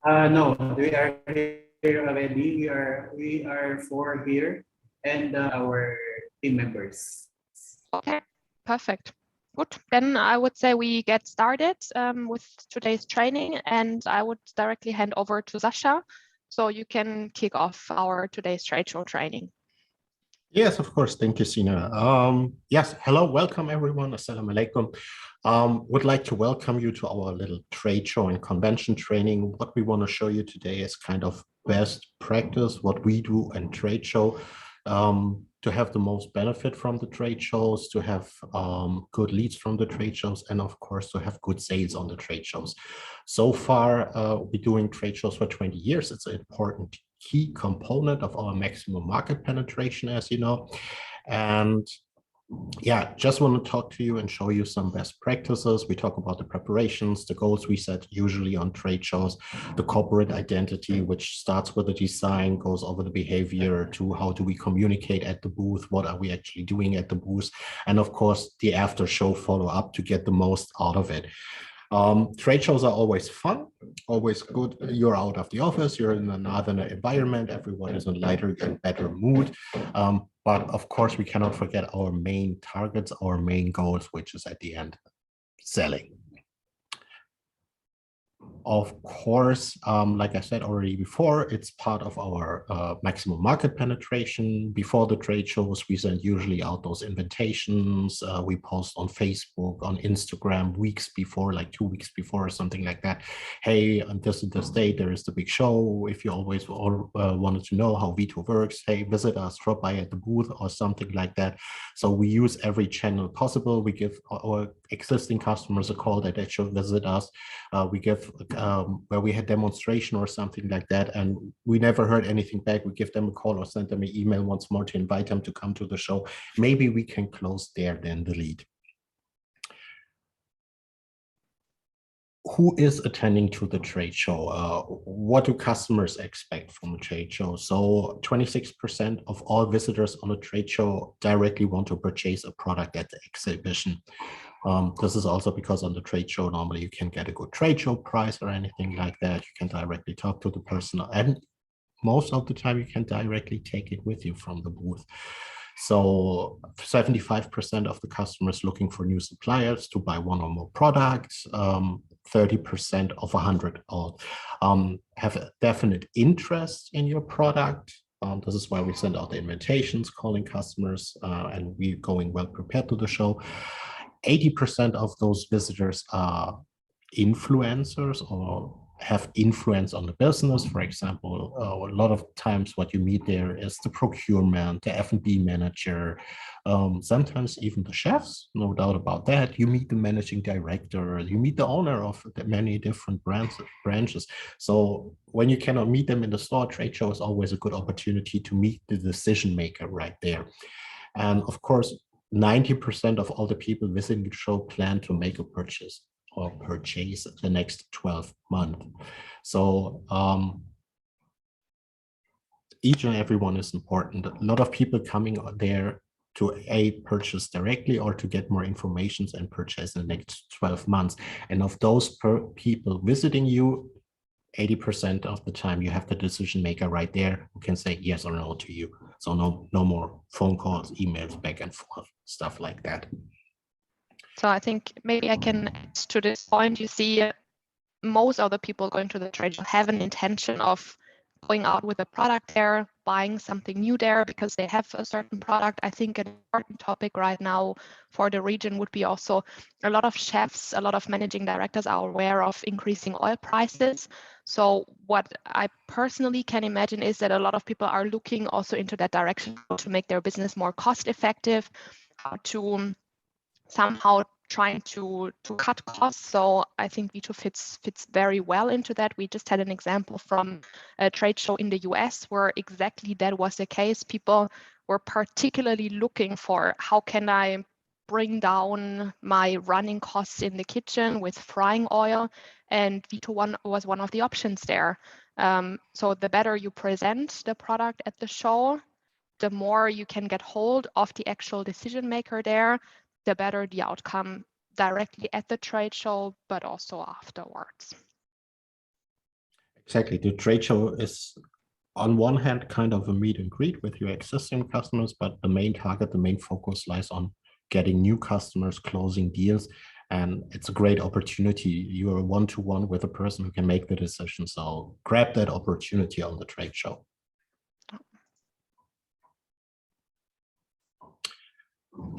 No, we are here already. We are four here, and our team members. Okay, perfect. Good. Then I would say we get started with today's training, and I would directly hand over to Sasha, so you can kick off our today's trade show training. Yes, of course. Thank you, Sina. Yes, hello, welcome everyone. Assalamu alaikum. Would like to welcome you to our little trade show and convention training. What we want to show you today is kind of best practice, what we do and trade show, to have the most benefit from the trade shows, to have good leads from the trade shows, and of course, to have good sales on the trade shows. So far, we're doing trade shows for 20 years. It's an important key component of our maximum market penetration, as you know. And yeah, just want to talk to you and show you some best practices. We talk about the preparations, the goals we set usually on trade shows, the corporate identity, which starts with the design, goes over the behavior, to how do we communicate at the booth, what are we actually doing at the booth, and of course the after show follow-up to get the most out of it. Trade shows are always fun, always good. You're out of the office, you're in another environment, everyone is in lighter and better mood. But of course, we cannot forget our main targets, our main goals, which is at the end, selling. Of course, like I said already before, it's part of our maximum market penetration. Before the trade shows, we send usually out those invitations. We post on Facebook, on Instagram weeks before, like 2 weeks before or something like that. Hey, on this and this date, there is the big show. If you always wanted to know how VITO works, hey, visit us, drop by at the booth or something like that. So we use every channel possible. We give our existing customers a call that they should visit us. We give where we had demonstration or something like that, and we never heard anything back. We give them a call or send them an email once more to invite them to come to the show. Maybe we can close there then the lead. Who is attending to the trade show? What do customers expect from a trade show? So 26% of all visitors on a trade show directly want to purchase a product at the exhibition. This is also because on the trade show, normally you can get a good trade show price or anything like that. You can directly talk to the person, and most of the time you can directly take it with you from the booth. So 75% of the customers looking for new suppliers to buy one or more products. 30% of 100 all have a definite interest in your product. This is why we send out the invitations, calling customers, and we're going well prepared to the show. 80% of those visitors are influencers or have influence on the business. For example, a lot of times what you meet there is the procurement, the F&B manager, sometimes even the chefs, no doubt about that. You meet the managing director, you meet the owner of the many different branches. So when you cannot meet them in the store, trade show is always a good opportunity to meet the decision maker right there. And of course, 90% of all the people visiting the show plan to make a purchase or purchase the next 12 months. So each and every one is important. A lot of people coming there to purchase directly or to get more information and purchase in the next 12 months. And of those people visiting you, 80% of the time you have the decision maker right there who can say yes or no to you. So no more phone calls, emails, back and forth, stuff like that. So I think maybe I can add to this point. You see, most of the people going to the trade show have an intention of going out with a product there, buying something new there because they have a certain product. I think an important topic right now for the region would be also a lot of chefs, a lot of managing directors are aware of increasing oil prices. So what I personally can imagine is that a lot of people are looking also into that direction to make their business more cost effective, how to somehow trying to cut costs. So I think VITO fits very well into that. We just had an example from a trade show in the US where exactly that was the case. People were particularly looking for how can I bring down my running costs in the kitchen with frying oil, and VITO was one of the options there. So the better you present the product at the show, the more you can get hold of the actual decision maker there, the better the outcome directly at the trade show, but also afterwards. Exactly. The trade show is on one hand kind of a meet and greet with your existing customers, but the main target, the main focus lies on getting new customers, closing deals. And it's a great opportunity. You are one-to-one with a person who can make the decision. So grab that opportunity on the trade show.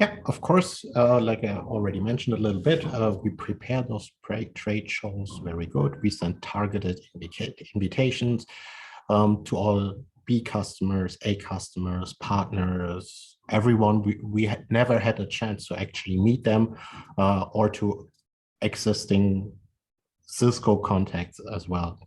Yeah, of course, like I already mentioned a little bit, we prepare those trade shows very good. We send targeted invitations to all B customers, A customers, partners, everyone. We had never had a chance to actually meet them or to existing Cisco contacts as well.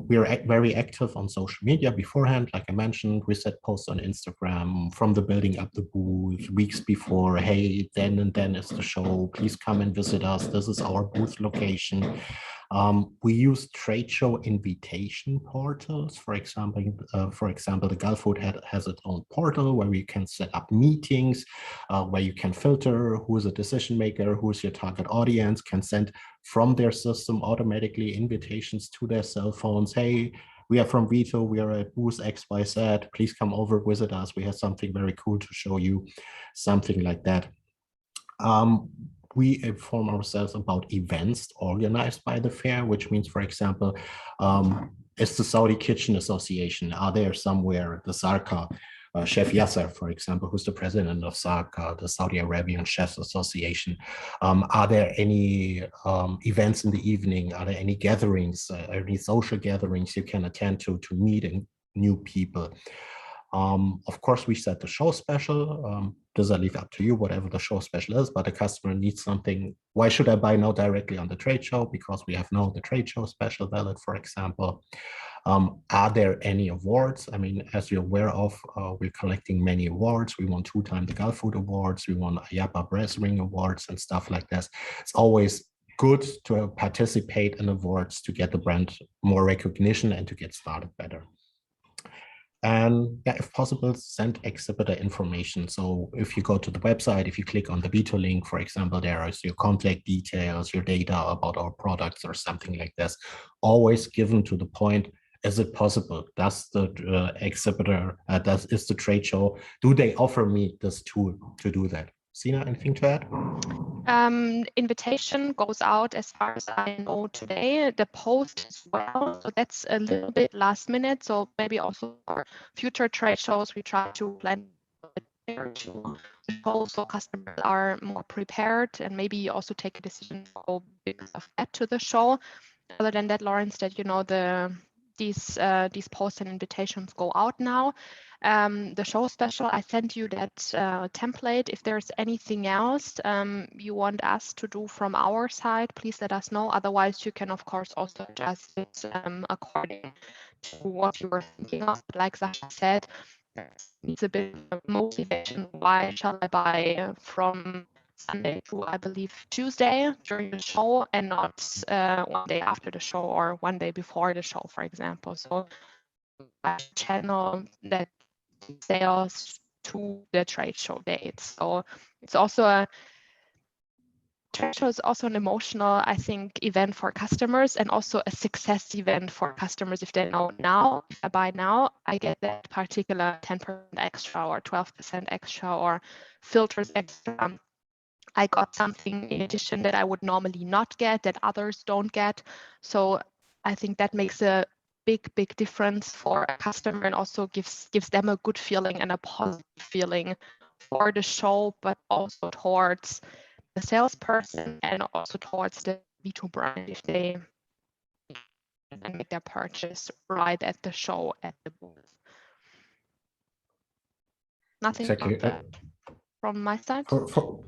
We are very active on social media beforehand. Like I mentioned, we set posts on Instagram from the building up the booth weeks before. Hey, then and then is the show. Please come and visit us. This is our booth location. We use trade show invitation portals. For example, the Gulfood has its own portal where you can set up meetings, where you can filter who is a decision maker, who is your target audience, can send from their system automatically invitations to their cell phones. Hey, we are from VITO, we are at booth XYZ, please come over, visit us. We have something very cool to show you, something like that. We inform ourselves about events organized by the fair, which means, for example, is the Saudi Kitchen Association, are there somewhere, the Sarka, Chef Yasser, for example, who's the president of Sarka, the Saudi Arabian Chefs Association. Are there any events in the evening? Are there any gatherings, any social gatherings you can attend to meet new people? Of course, we set the show special. Does I leave up to you, whatever the show special is, but the customer needs something. Why should I buy now directly on the trade show? Because we have now the trade show special valid, for example. Are there any awards? I mean, as you're aware of, we're collecting many awards. We won 2-time the Gulfood Awards. We won Ayapa Brass Ring Awards and stuff like this. It's always good to participate in awards to get the brand more recognition and to get started better. And yeah, if possible, send exhibitor information. So if you go to the website, if you click on the VITO link, for example, there is your contact details, your data about our products or something like this, always given to the point. Is it possible? Does the exhibitor, is the trade show, do they offer me this tool to do that? Sina, anything to add? Invitation goes out as far as I know today. The post as well, so that's a little bit last minute. So maybe also for future trade shows, we try to plan so customers are more prepared and maybe also take a decision to go because of that to the show. Other than that, Lawrence, that you know these posts and invitations go out now. The show special, I sent you that template. If there's anything else you want us to do from our side, please let us know. Otherwise, you can, of course, also adjust it according to what you were thinking of. Like Sasha said, it's a bit of motivation. Why shall I buy from Sunday to, I believe, Tuesday during the show and not one day after the show or one day before the show, for example? So I channel that sales to the trade show dates. So it's also trade show is also an emotional, I think, event for customers and also a success event for customers. If they know now, if I buy now, I get that particular 10% extra or 12% extra or filters extra. I got something in addition that I would normally not get, that others don't get. So I think that makes a big difference for a customer and also gives them a good feeling and a positive feeling for the show, but also towards the salesperson and also towards the VITO brand if they make their purchase right at the show at the booth. Nothing Exactly. From my side.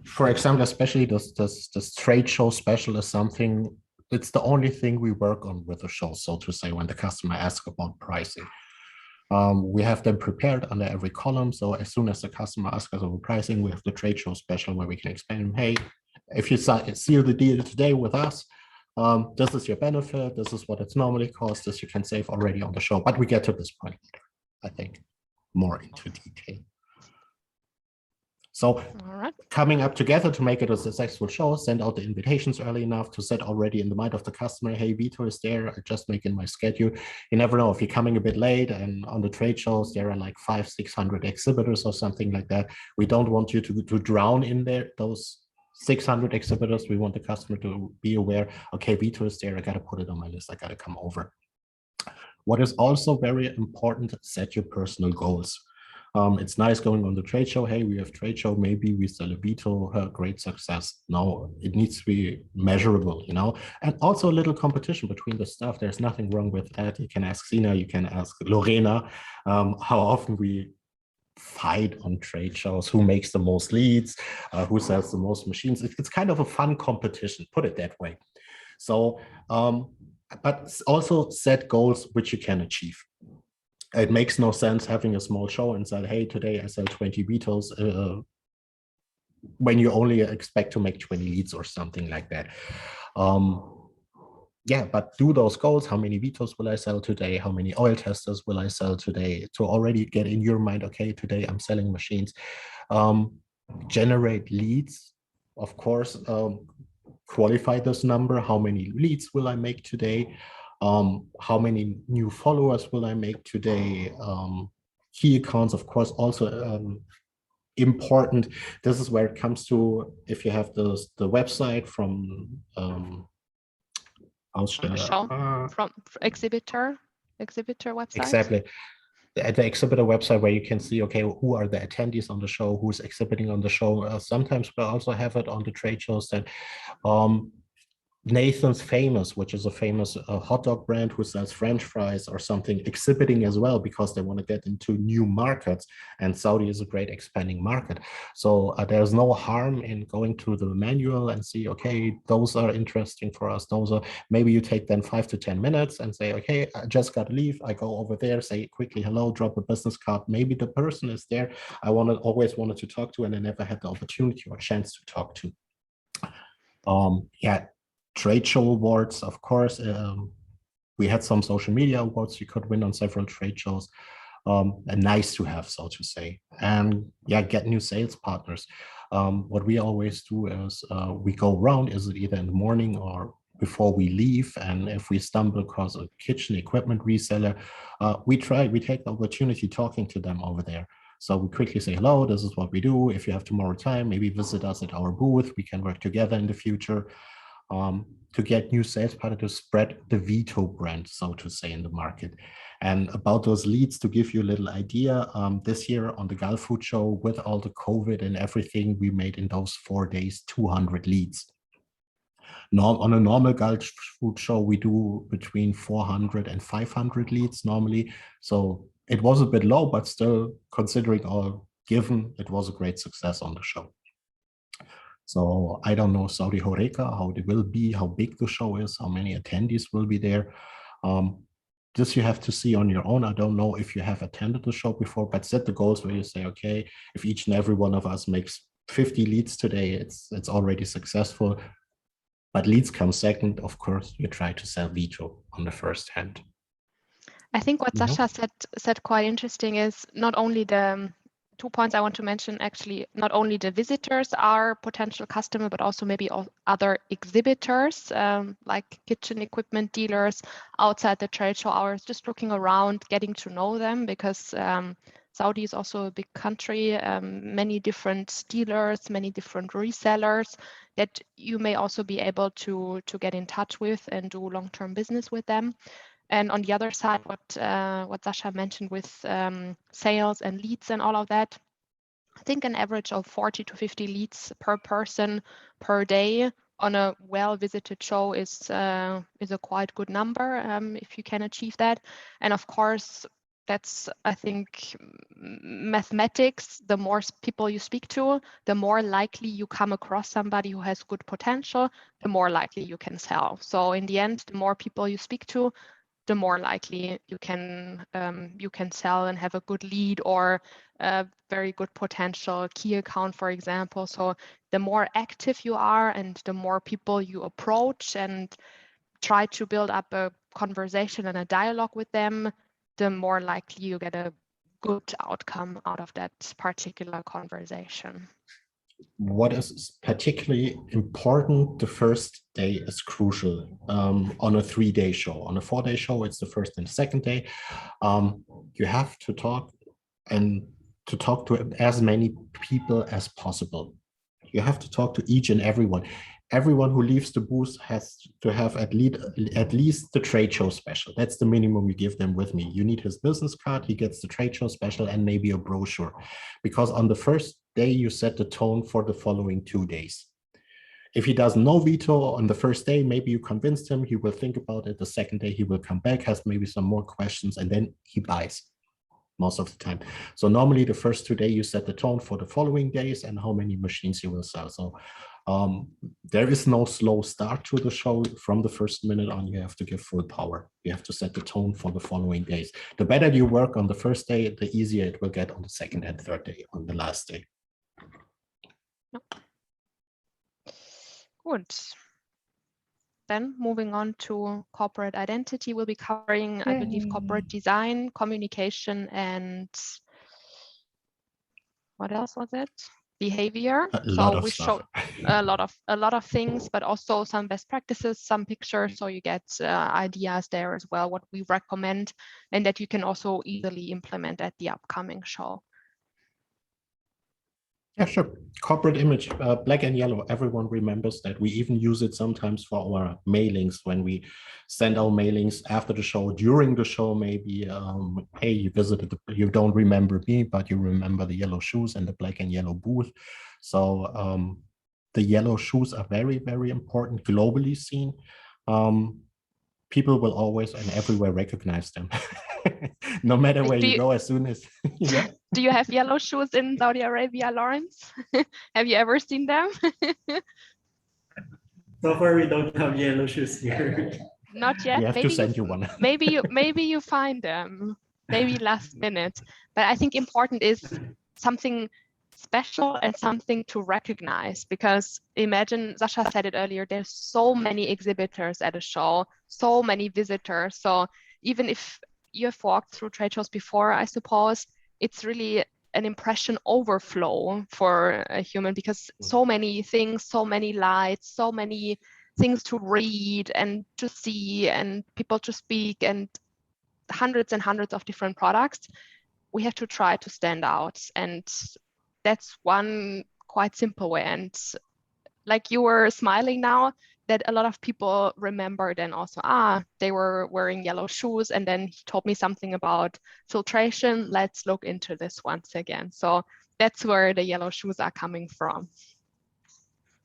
For example, especially this trade show special is something, it's the only thing we work on with the show, so to say, when the customer asks about pricing. We have them prepared under every column. So as soon as the customer asks us about pricing, we have the trade show special where we can explain, hey, if you seal the deal today with us, this is your benefit, this is what it's normally cost, this you can save already on the show. But we get to this point later, I think, more into detail. So All right. coming up together to make it a successful show, send out the invitations early enough to set already in the mind of the customer, hey, VITO is there, I just make in my schedule. You never know if you're coming a bit late, and on the trade shows, there are like 500-600 exhibitors or something like that. We don't want you to drown in there, those 600 exhibitors. We want the customer to be aware, okay, VITO is there, I got to put it on my list, I got to come over. What is also very important, set your personal goals. It's nice going on the trade show. Hey, we have trade show. Maybe we sell a VITO, great success. No, it needs to be measurable, you know, and also a little competition between the staff. There's nothing wrong with that. You can ask Sina, you can ask Lorena, how often we fight on trade shows, who makes the most leads, who sells the most machines. It's kind of a fun competition, put it that way. So, but also set goals which you can achieve. It makes no sense having a small show and say, hey, today I sell 20 VITOs, when you only expect to make 20 leads or something like that. Yeah, but do those goals. How many VITOs will I sell today? How many oil testers will I sell today? To already get in your mind, okay, today I'm selling machines. Generate leads, of course. Qualify this number. How many leads will I make today? How many new followers will I make today? Key accounts, of course, also important. This is where it comes to, if you have the website from From the show, from exhibitor website. Exactly. At the exhibitor website, where you can see, okay, who are the attendees on the show, who's exhibiting on the show. Sometimes we also have it on the trade shows that Nathan's Famous, which is a famous hot dog brand who sells French fries or something, exhibiting as well because they want to get into new markets, and Saudi is a great expanding market. So there's no harm in going to the manual and see, okay, those are interesting for us. Those are, maybe you take then 5 to 10 minutes and say, okay, I just got to leave. I go over there, say quickly hello, drop a business card. Maybe the person is there I always wanted to talk to, and I never had the opportunity or chance to talk to. Yeah. Trade show awards, of course. We had some social media awards you could win on several trade shows. And nice to have, so to say. And yeah, get new sales partners. What we always do is we go around, is it either in the morning or before we leave, and if we stumble across a kitchen equipment reseller, we take the opportunity talking to them over there. So we quickly say, hello, this is what we do. If you have tomorrow time, maybe visit us at our booth. We can work together in the future. To get new sales partners to spread the VITO brand, so to say, in the market. And about those leads, to give you a little idea, this year on the Gulf Food Show, with all the COVID and everything, we made in those 4 days 200 leads. Now, on a normal Gulf Food Show, we do between 400 and 500 leads normally. So it was a bit low, but still, considering all given, it was a great success on the show. So I don't know Saudi Horeca, how it will be, how big the show is, how many attendees will be there. This you have to see on your own. I don't know if you have attended the show before, but set the goals where you say, okay, if each and every one of us makes 50 leads today, it's already successful. But leads come second. Of course, you try to sell VITO on the first hand. I think what Sasha said quite interesting is not only the 2 points I want to mention, actually, not only the visitors are potential customer, but also maybe other exhibitors, like kitchen equipment dealers outside the trade show hours, just looking around, getting to know them, because Saudi is also a big country, many different dealers, many different resellers that you may also be able to get in touch with and do long-term business with them. And on the other side, what Sasha mentioned with sales and leads and all of that, I think an average of 40 to 50 leads per person per day on a well-visited show is a quite good number if you can achieve that. And of course, that's, I think, mathematics. The more people you speak to, the more likely you come across somebody who has good potential, the more likely you can sell. So in the end, the more people you speak to, the more likely you can sell and have a good lead or a very good potential key account, for example. So the more active you are and the more people you approach and try to build up a conversation and a dialogue with them, the more likely you get a good outcome out of that particular conversation. What is particularly important, the first day is crucial on a 3-day show. On a 4-day show, it's the first and second day. You have to talk to as many people as possible. You have to talk to each and everyone. Everyone who leaves the booth has to have at least the trade show special. That's the minimum you give them with me. You need his business card, he gets the trade show special and maybe a brochure. Because on the first day, you set the tone for the following 2 days. If he doesn't know VITO on the first day, maybe you convinced him, he will think about it. The second day, he will come back, has maybe some more questions, and then he buys most of the time. So normally the first 2 days, you set the tone for the following days and how many machines you will sell. So there is no slow start to the show. From the first minute on, you have to give full power. You have to set the tone for the following days. The better you work on the first day, the easier it will get on the second and third day, on the last day. Good. Then moving on to corporate identity, we'll be covering, I believe, corporate design, communication, and what else was it? Behavior. So we show a lot of things, but also some best practices, some pictures, so you get ideas there as well, what we recommend, and that you can also easily implement at the upcoming show. Yeah, sure. Corporate image, black and yellow. Everyone remembers that. We even use it sometimes for our mailings when we send our mailings after the show, during the show, maybe, hey, you visited, you don't remember me, but you remember the yellow shoes and the black and yellow booth. So the yellow shoes are very, very important, globally seen. People will always and everywhere recognize them. No matter where you go, as soon as, yeah. Do you have yellow shoes in Saudi Arabia, Lawrence? Have you ever seen them? So far, we don't have yellow shoes here. Not yet. We have to send you one. maybe you find them, maybe last minute. But I think important is something special and something to recognize, because imagine, Sasha said it earlier, there's so many exhibitors at a show, so many visitors. So even if you have walked through trade shows before, I suppose, it's really an impression overflow for a human, because so many things, so many lights, so many things to read and to see and people to speak and hundreds of different products. We have to try to stand out, and that's one quite simple way. And like you were smiling now, that a lot of people remembered and also, they were wearing yellow shoes. And then he told me something about filtration. Let's look into this once again. So that's where the yellow shoes are coming from.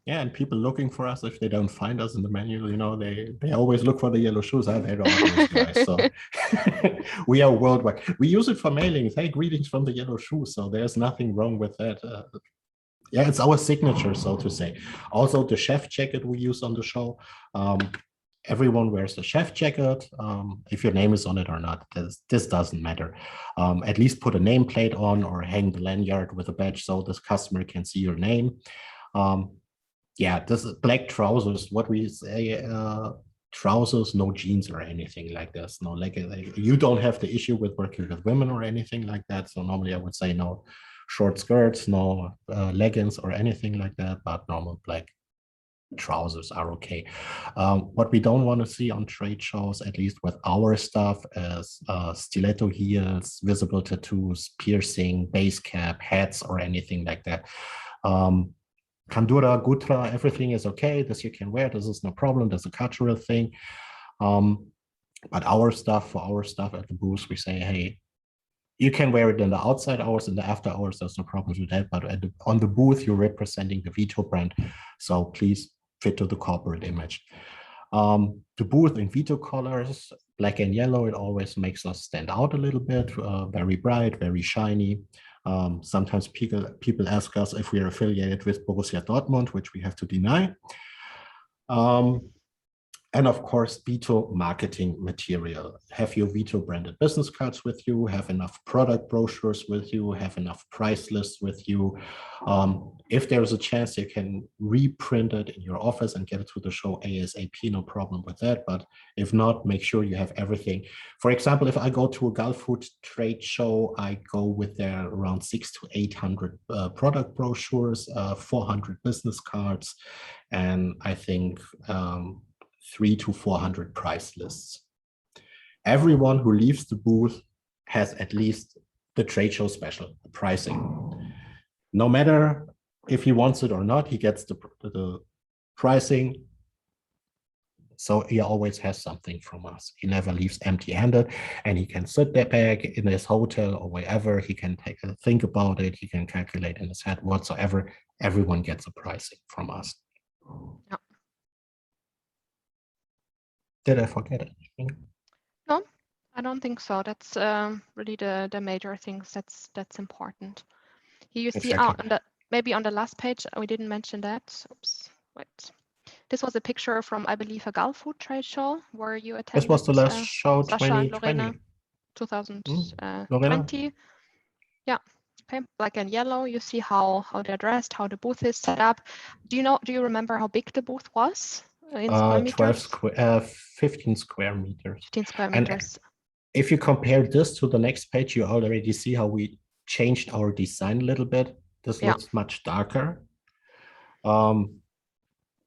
Yeah, and people looking for us, if they don't find us in the menu, you know, they always look for the yellow shoes. They're the obvious guys. So we are worldwide. We use it for mailings. Hey, greetings from the yellow shoes. So there's nothing wrong with that. Yeah, it's our signature, so to say. Also, the chef jacket we use on the show. Everyone wears the chef jacket. If your name is on it or not, this doesn't matter. At least put a nameplate on or hang the lanyard with a badge so this customer can see your name. Yeah, this is black trousers, what we say, trousers, no jeans or anything like this. No, like you don't have the issue with working with women or anything like that. So normally I would say no short skirts, no leggings or anything like that, but normal black trousers are okay. What we don't want to see on trade shows, at least with our stuff, is stiletto heels, visible tattoos, piercing, base cap, hats, or anything like that. Kandura, Gutra, everything is okay. This you can wear. This is no problem. That's a cultural thing. But our stuff, for our stuff at the booth, we say, hey, you can wear it in the outside hours, in the after hours. There's no problem with that. But on the booth, you're representing the VITO brand. So please fit to the corporate image. The booth in VITO colors, black and yellow, it always makes us stand out a little bit. Very bright, very shiny. Sometimes people ask us if we are affiliated with Borussia Dortmund, which we have to deny. And of course, VITO marketing material. Have your VITO branded business cards with you, have enough product brochures with you, have enough price lists with you. If there's a chance, you can reprint it in your office and get it to the show ASAP, no problem with that. But if not, make sure you have everything. For example, if I go to a Gulf Food trade show, I go with their around 600 to 800 product brochures, 400 business cards, and I think 300 to 400 price lists. Everyone who leaves the booth has at least the trade show special pricing. No matter if he wants it or not, he gets the pricing. So he always has something from us. He never leaves empty-handed, and he can sit there back in his hotel or wherever. He can think about it. He can calculate in his head whatsoever. Everyone gets a pricing from us. Yeah. Did I forget anything? No, I don't think so. That's really the major things that's important. Here you see Exactly. maybe on the last page, we didn't mention that. Oops, wait. This was a picture from, I believe, a Gulf Food trade show where you attended. This was the last show, Sasha and 2020. Lorena, 2020. Lorena? Yeah. Okay, black and yellow. You see how they're dressed, how the booth is set up. Do you remember how big the booth was in square meters? 15 square meters. 15 square And meters. if you compare this to the next page, you already see how we changed our design a little bit. This looks much darker.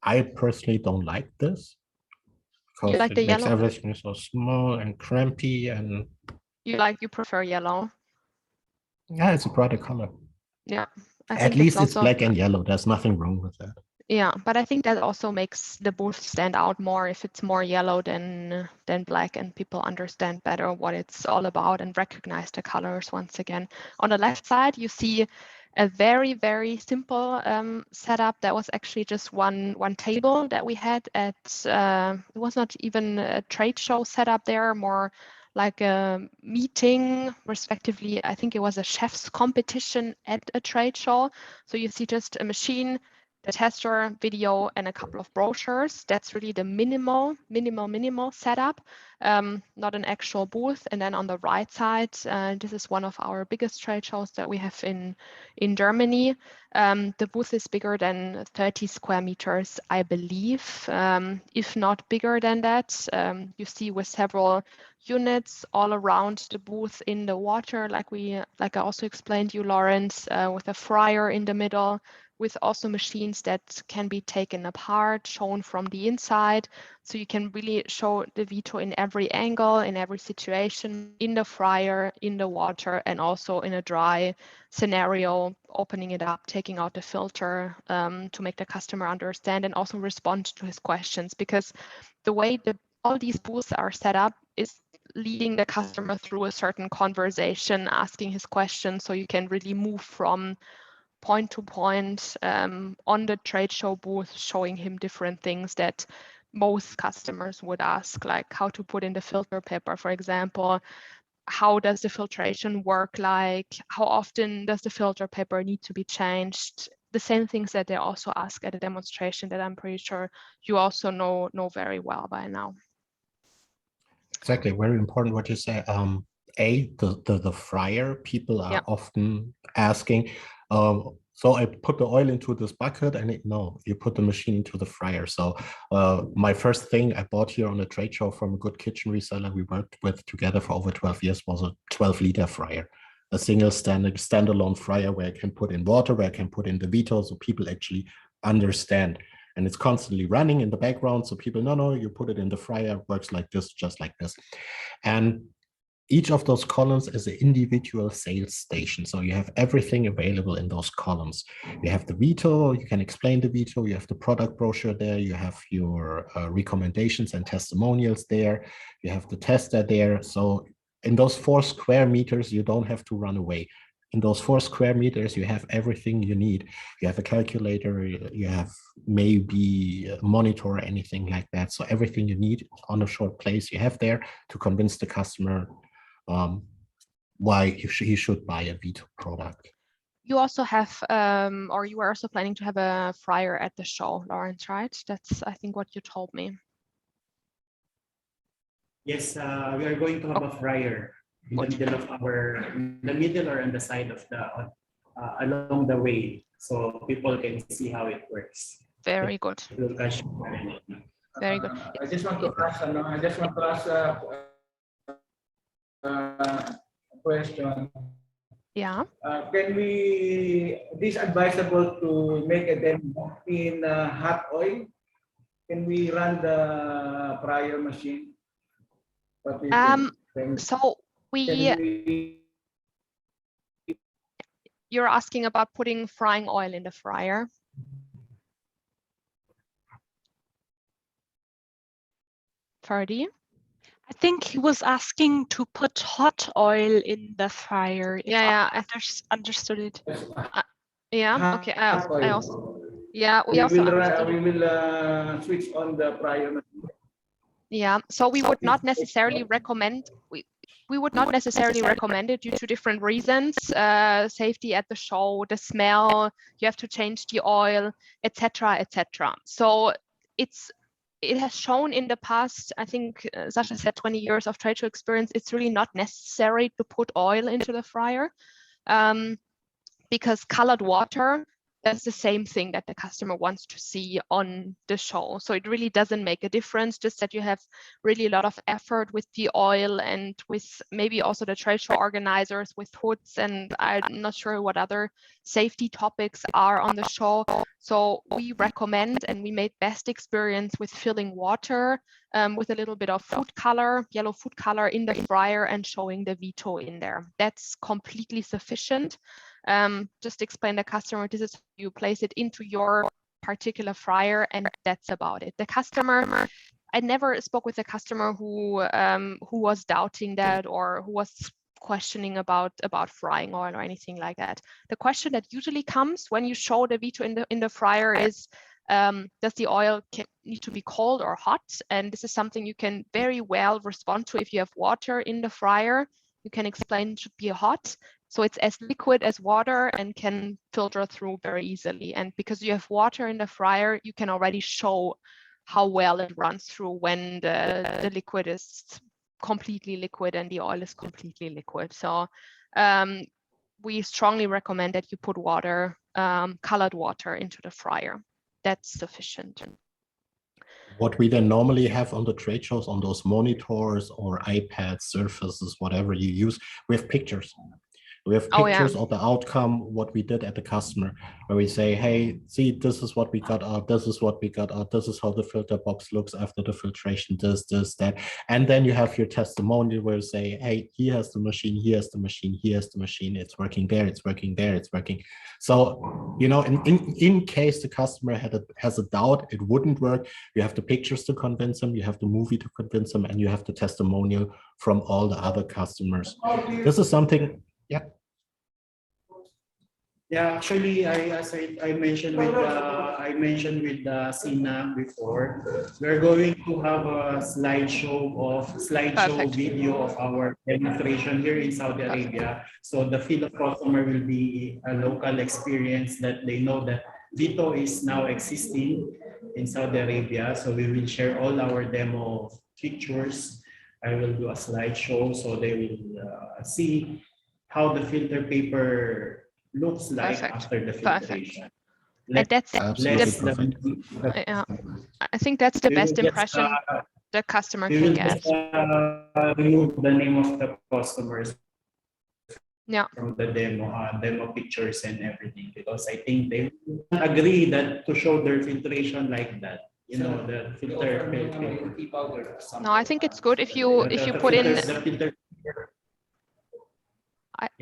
I personally don't like this because like it makes yellow? everything so small and crampy, and you prefer yellow. yeah, it's a brighter color. Yeah. At least it's black and yellow. There's nothing wrong with that. Yeah, but I think that also makes the booth stand out more if it's more yellow than black, and people understand better what it's all about and recognize the colors once again. On the left side, you see a very, very simple setup. That was actually just one table that we had at, it was not even a trade show setup there, more like a meeting, respectively. I think it was a chef's competition at a trade show. So you see just a machine, the tester, video, and a couple of brochures. That's really the minimal setup, not an actual booth. And then on the right side, this is one of our biggest trade shows that we have in Germany. The booth is bigger than 30 square meters, I believe, if not bigger than that. You see with several units all around the booth in the water, like I also explained to you, Lawrence, with a fryer in the middle, with also machines that can be taken apart, shown from the inside. So you can really show the VITO in every angle, in every situation, in the fryer, in the water, and also in a dry scenario, opening it up, taking out the filter to make the customer understand and also respond to his questions. Because the way all these booths are set up is leading the customer through a certain conversation, asking his questions, so you can really move from point to point on the trade show booth, showing him different things that most customers would ask, like how to put in the filter paper, for example. How does the filtration work? Like, how often does the filter paper need to be changed? The same things that they also ask at a demonstration that I'm pretty sure you also know very well by now. Exactly, very important what you say. The fryer, people are often asking, so I put the oil into this bucket, and no, you put the machine into the fryer. So my first thing I bought here on a trade show from a good kitchen reseller we worked with together for over 12 years was a 12-liter fryer, a single standalone fryer where I can put in water, where I can put in the VITO, so people actually understand. And it's constantly running in the background. So people, no, you put it in the fryer, works like this, just like this. And each of those columns is an individual sales station. So you have everything available in those columns. You have the VITO, you can explain the VITO, you have the product brochure there, you have your recommendations and testimonials there, you have the tester there. So in those 4 square meters, you don't have to run away. In those 4 square meters, you have everything you need. You have a calculator, you have maybe a monitor or anything like that. So everything you need on a short place you have there to convince the customer why he should buy a VITO product. You also have, or you are also planning to have a fryer at the show, Lawrence, right? That's, I think, what you told me. Yes, we are going to have a fryer in the middle of in the middle or on the side of along the way, so people can see how it works. Very good. It will catch. Very good. I just want to ask, a question. Yeah. Can we, this advisable to make a demo in hot oil? Can we run the fryer machine? What do you think? So you're asking about putting frying oil in the fryer? Ferdy? I think he was asking to put hot oil in the fryer. Yeah, I understood it. Yeah. Okay. I also. Yeah, we will switch on the fryer machine. Yeah. So we would not necessarily recommend. We would not necessarily recommend it due to different reasons: safety at the show, the smell. You have to change the oil, etc., etc. So it has shown in the past, I think Sasha said 20 years of trade show experience, it's really not necessary to put oil into the fryer because colored water, that's the same thing that the customer wants to see on the show. So it really doesn't make a difference, just that you have really a lot of effort with the oil and with maybe also the trade show organizers with hoods, and I'm not sure what other safety topics are on the show. So we recommend, and we made best experience with filling water with a little bit of food color, yellow food color in the fryer and showing the VITO in there. That's completely sufficient. Just explain the customer, this is how you place it into your particular fryer, and that's about it. The customer, I never spoke with a customer who was doubting that or who was questioning about frying oil or anything like that. The question that usually comes when you show the VITO in the fryer is, does the oil need to be cold or hot? And this is something you can very well respond to if you have water in the fryer. You can explain it should be hot. So it's as liquid as water and can filter through very easily. And because you have water in the fryer, you can already show how well it runs through when the liquid is completely liquid and the oil is completely liquid. So we strongly recommend that you put water, colored water into the fryer. That's sufficient. What we then normally have on the trade shows, on those monitors or iPads, surfaces, whatever you use, we have pictures. We have pictures of the outcome, what we did at the customer, where we say, hey, see, this is what we got out, this is what we got out, this is how the filter box looks after the filtration, this, that. And then you have your testimonial where you say, hey, he has the machine, he has the machine, he has the machine, it's working there, it's working there, it's working. So, you know, in case the customer has a doubt, it wouldn't work, you have the pictures to convince them, you have the movie to convince them, and you have the testimonial from all the other customers. This is something. Yeah. Yeah, actually, as I mentioned with Sina before, we're going to have a slideshow video of our demonstration here in Saudi Arabia. So the field of customer will be a local experience that they know that VITO is now existing in Saudi Arabia. So we will share all our demo pictures. I will do a slideshow so they will see how the filter paper looks like after the filtration. And that's I think that's the best impression the customer can get. Remove the name of the customers from the demo pictures and everything, because I think they agree that to show their filtration like that. You know, the filter. No, I think it's good if you put in.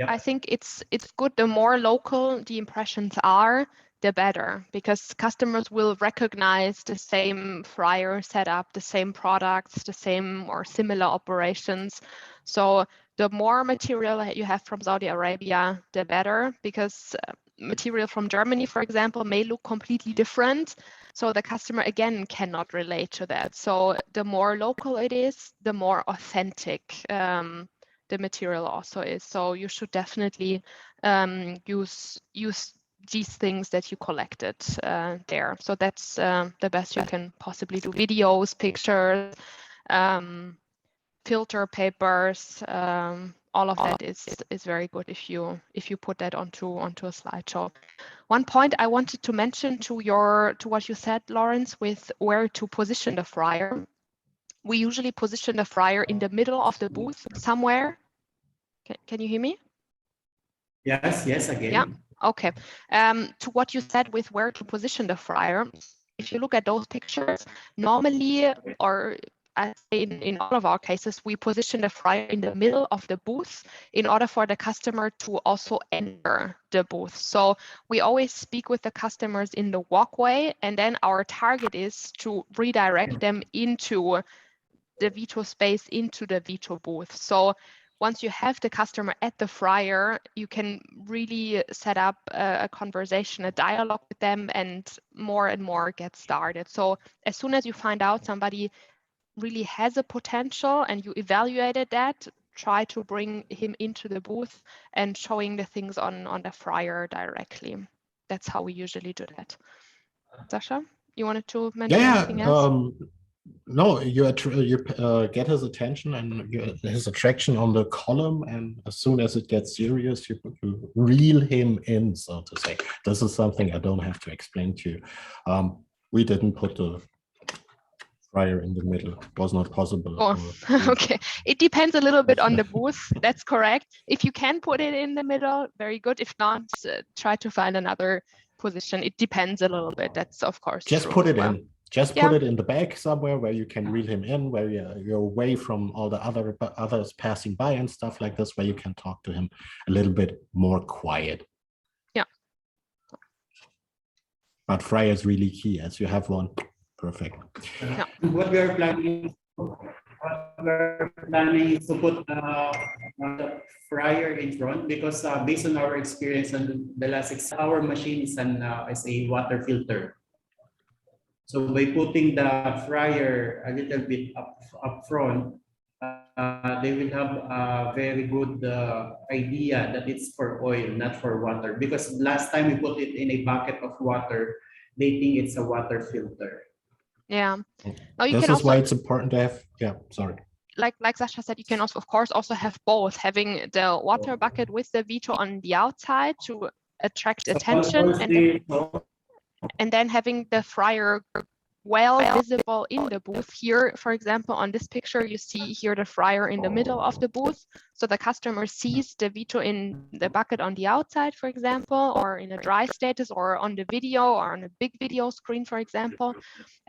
I think it's good. The more local the impressions are, the better, because customers will recognize the same fryer setup, the same products, the same or similar operations. So the more material you have from Saudi Arabia, the better, because material from Germany, for example, may look completely different. So the customer, again, cannot relate to that. So the more local it is, the more authentic the material also is. So you should definitely use these things that you collected there. So that's the best you can possibly do. Videos, pictures, filter papers, all of that is very good if you put that onto a slideshow. One point I wanted to mention to what you said, Lawrence, with where to position the fryer. We usually position the fryer in the middle of the booth somewhere. Can you hear me? Yes, again. Yeah. Okay. To what you said with where to position the fryer, if you look at those pictures, normally, or I say in all of our cases, we position the fryer in the middle of the booth in order for the customer to also enter the booth. So we always speak with the customers in the walkway, and then our target is to redirect them into the VITO space, into the VITO booth. So once you have the customer at the fryer, you can really set up a conversation, a dialogue with them, and more get started. So as soon as you find out somebody really has a potential and you evaluated that, try to bring him into the booth and showing the things on the fryer directly. That's how we usually do that. Sasha, you wanted to mention anything else? No, you get his attention and his attraction on the column, and as soon as it gets serious, you reel him in, so to say. This is something I don't have to explain to you. We didn't put the fryer in the middle. It was not possible. Oh, okay. It depends a little bit on the booth. That's correct. If you can put it in the middle, very good. If not, try to find another position. It depends a little bit. That's of course just true put it well. in. Just put it in the back somewhere where you can reel him in, where you're away from all the others passing by and stuff like this, where you can talk to him a little bit more quiet. Yeah. But fryer is really key. As you have one, perfect. Yeah. What we are planning is to put the fryer in front, because based on our experience on the last 6 hour machine is an water filter. So by putting the fryer a little bit up front, they will have a very good idea that it's for oil, not for water. Because last time we put it in a bucket of water, they think it's a water filter. Yeah. Now you this can is also, why it's important to have. Yeah, sorry. Like Sasha said, you can also, of course, also have both, having the water bucket with the VITO on the outside to attract attention, and then having the fryer well visible in the booth. Here, for example, on this picture, you see here the fryer in the middle of the booth. So the customer sees the VITO in the bucket on the outside, for example, or in a dry status, or on the video, or on a big video screen, for example.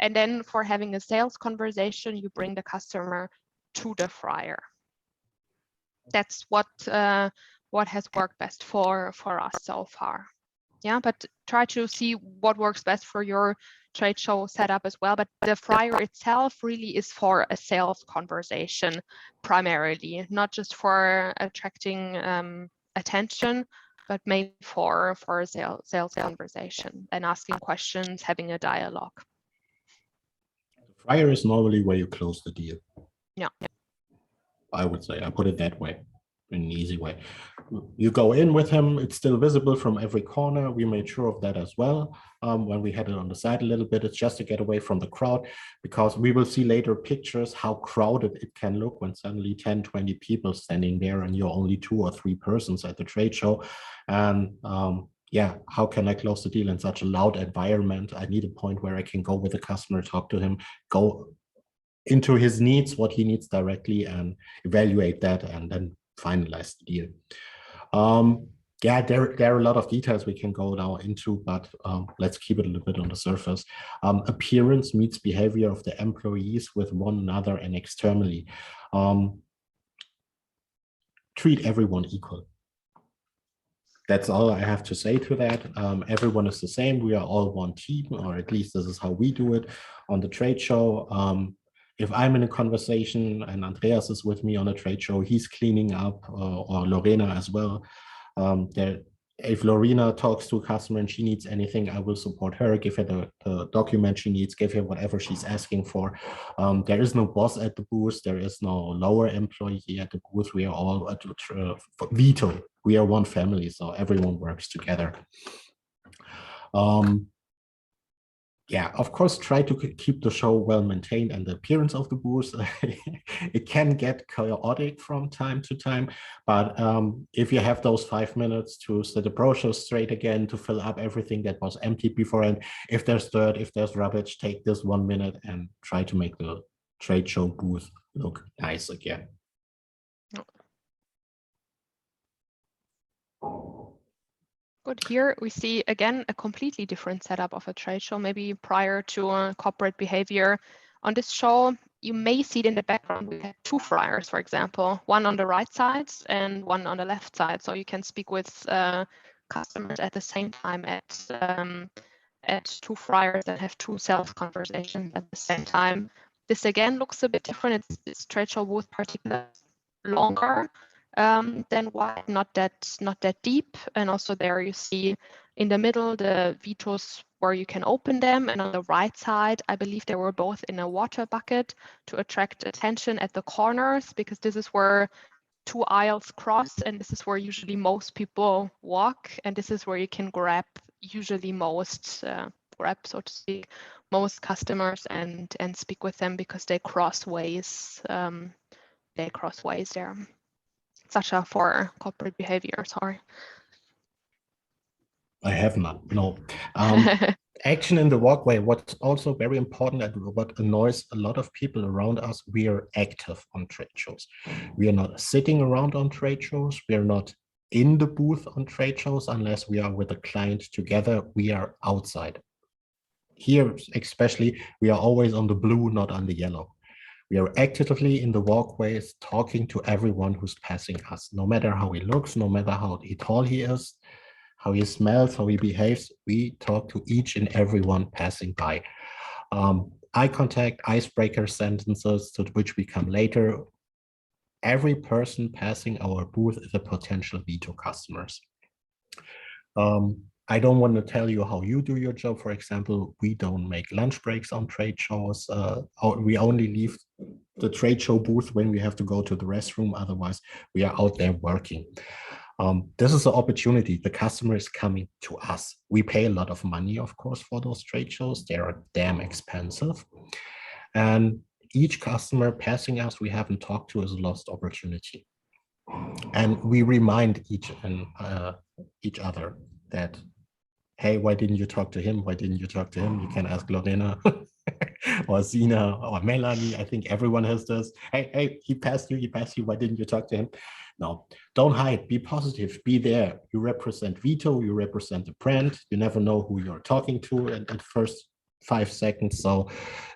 And then for having a sales conversation, you bring the customer to the fryer. That's what has worked best for us so far. Yeah, but try to see what works best for your trade show setup as well. But the fryer itself really is for a sales conversation primarily, not just for attracting attention, but maybe for a sales conversation and asking questions, having a dialogue. The fryer is normally where you close the deal. Yeah. I would say, I put it that way, in an easy way. You go in with him, it's still visible from every corner. We made sure of that as well. When we had it on the side a little bit, it's just to get away from the crowd, because we will see later pictures how crowded it can look when suddenly 10, 20 people standing there and you're only 2 or 3 persons at the trade show. And yeah, how can I close the deal in such a loud environment? I need a point where I can go with the customer, talk to him, go into his needs, what he needs directly, and evaluate that, and then finalize the deal. Yeah, there are a lot of details we can go now into, but let's keep it a little bit on the surface. Appearance meets behavior of the employees with one another and externally. Treat everyone equal. That's all I have to say to that. Everyone is the same. We are all one team, or at least this is how we do it on the trade show. If I'm in a conversation and Andreas is with me on a trade show, he's cleaning up, or Lorena as well. If Lorena talks to a customer and she needs anything, I will support her, give her the document she needs, give her whatever she's asking for. There is no boss at the booth. There is no lower employee at the booth. We are all at VITO. We are one family, so everyone works together. Yeah, of course, try to keep the show well maintained and the appearance of the booth. It can get chaotic from time to time, but if you have those 5 minutes to set the brochure straight again, to fill up everything that was emptied beforehand, if there's dirt, if there's rubbish, take this 1 minute and try to make the trade show booth look nice again. Good. Here we see again a completely different setup of a trade show, maybe prior to corporate behavior. On this show, you may see it in the background. We have 2 fryers, for example, one on the right side and one on the left side. So you can speak with customers at the same time at 2 fryers that have 2 sales conversations at the same time. This again looks a bit different. It's trade show booth particularly longer than wide, not that deep. And also there you see in the middle the VITOs where you can open them, and on the right side I believe they were both in a water bucket to attract attention at the corners, because this is where 2 aisles cross, and this is where usually most people walk, and this is where you can grab usually most so to speak, most customers and speak with them, because they cross ways there. Such a for corporate behavior, sorry. I have not, no. Action in the walkway, what's also very important and what annoys a lot of people around us, we are active on trade shows. We are not sitting around on trade shows. We are not in the booth on trade shows unless we are with a client together. We are outside. Here, especially, we are always on the blue, not on the yellow. We are actively in the walkways, talking to everyone who's passing us, no matter how he looks, no matter how tall he is, how he smells, how he behaves. We talk to each and everyone passing by. Eye contact, icebreaker sentences, to which we come later. Every person passing our booth is a potential VITO customers. I don't want to tell you how you do your job. For example, we don't make lunch breaks on trade shows. We only leave the trade show booth when we have to go to the restroom. Otherwise, we are out there working. This is an opportunity. The customer is coming to us. We pay a lot of money, of course, for those trade shows. They are damn expensive. And each customer passing us we haven't talked to is a lost opportunity. And we remind each other that, hey, why didn't you talk to him? Why didn't you talk to him? You can ask Lorena or Zina or Melanie. I think everyone has this. Hey, he passed you. Why didn't you talk to him? No, don't hide. Be positive. Be there. You represent VITO. You represent the brand. You never know who you're talking to at the first 5 seconds. So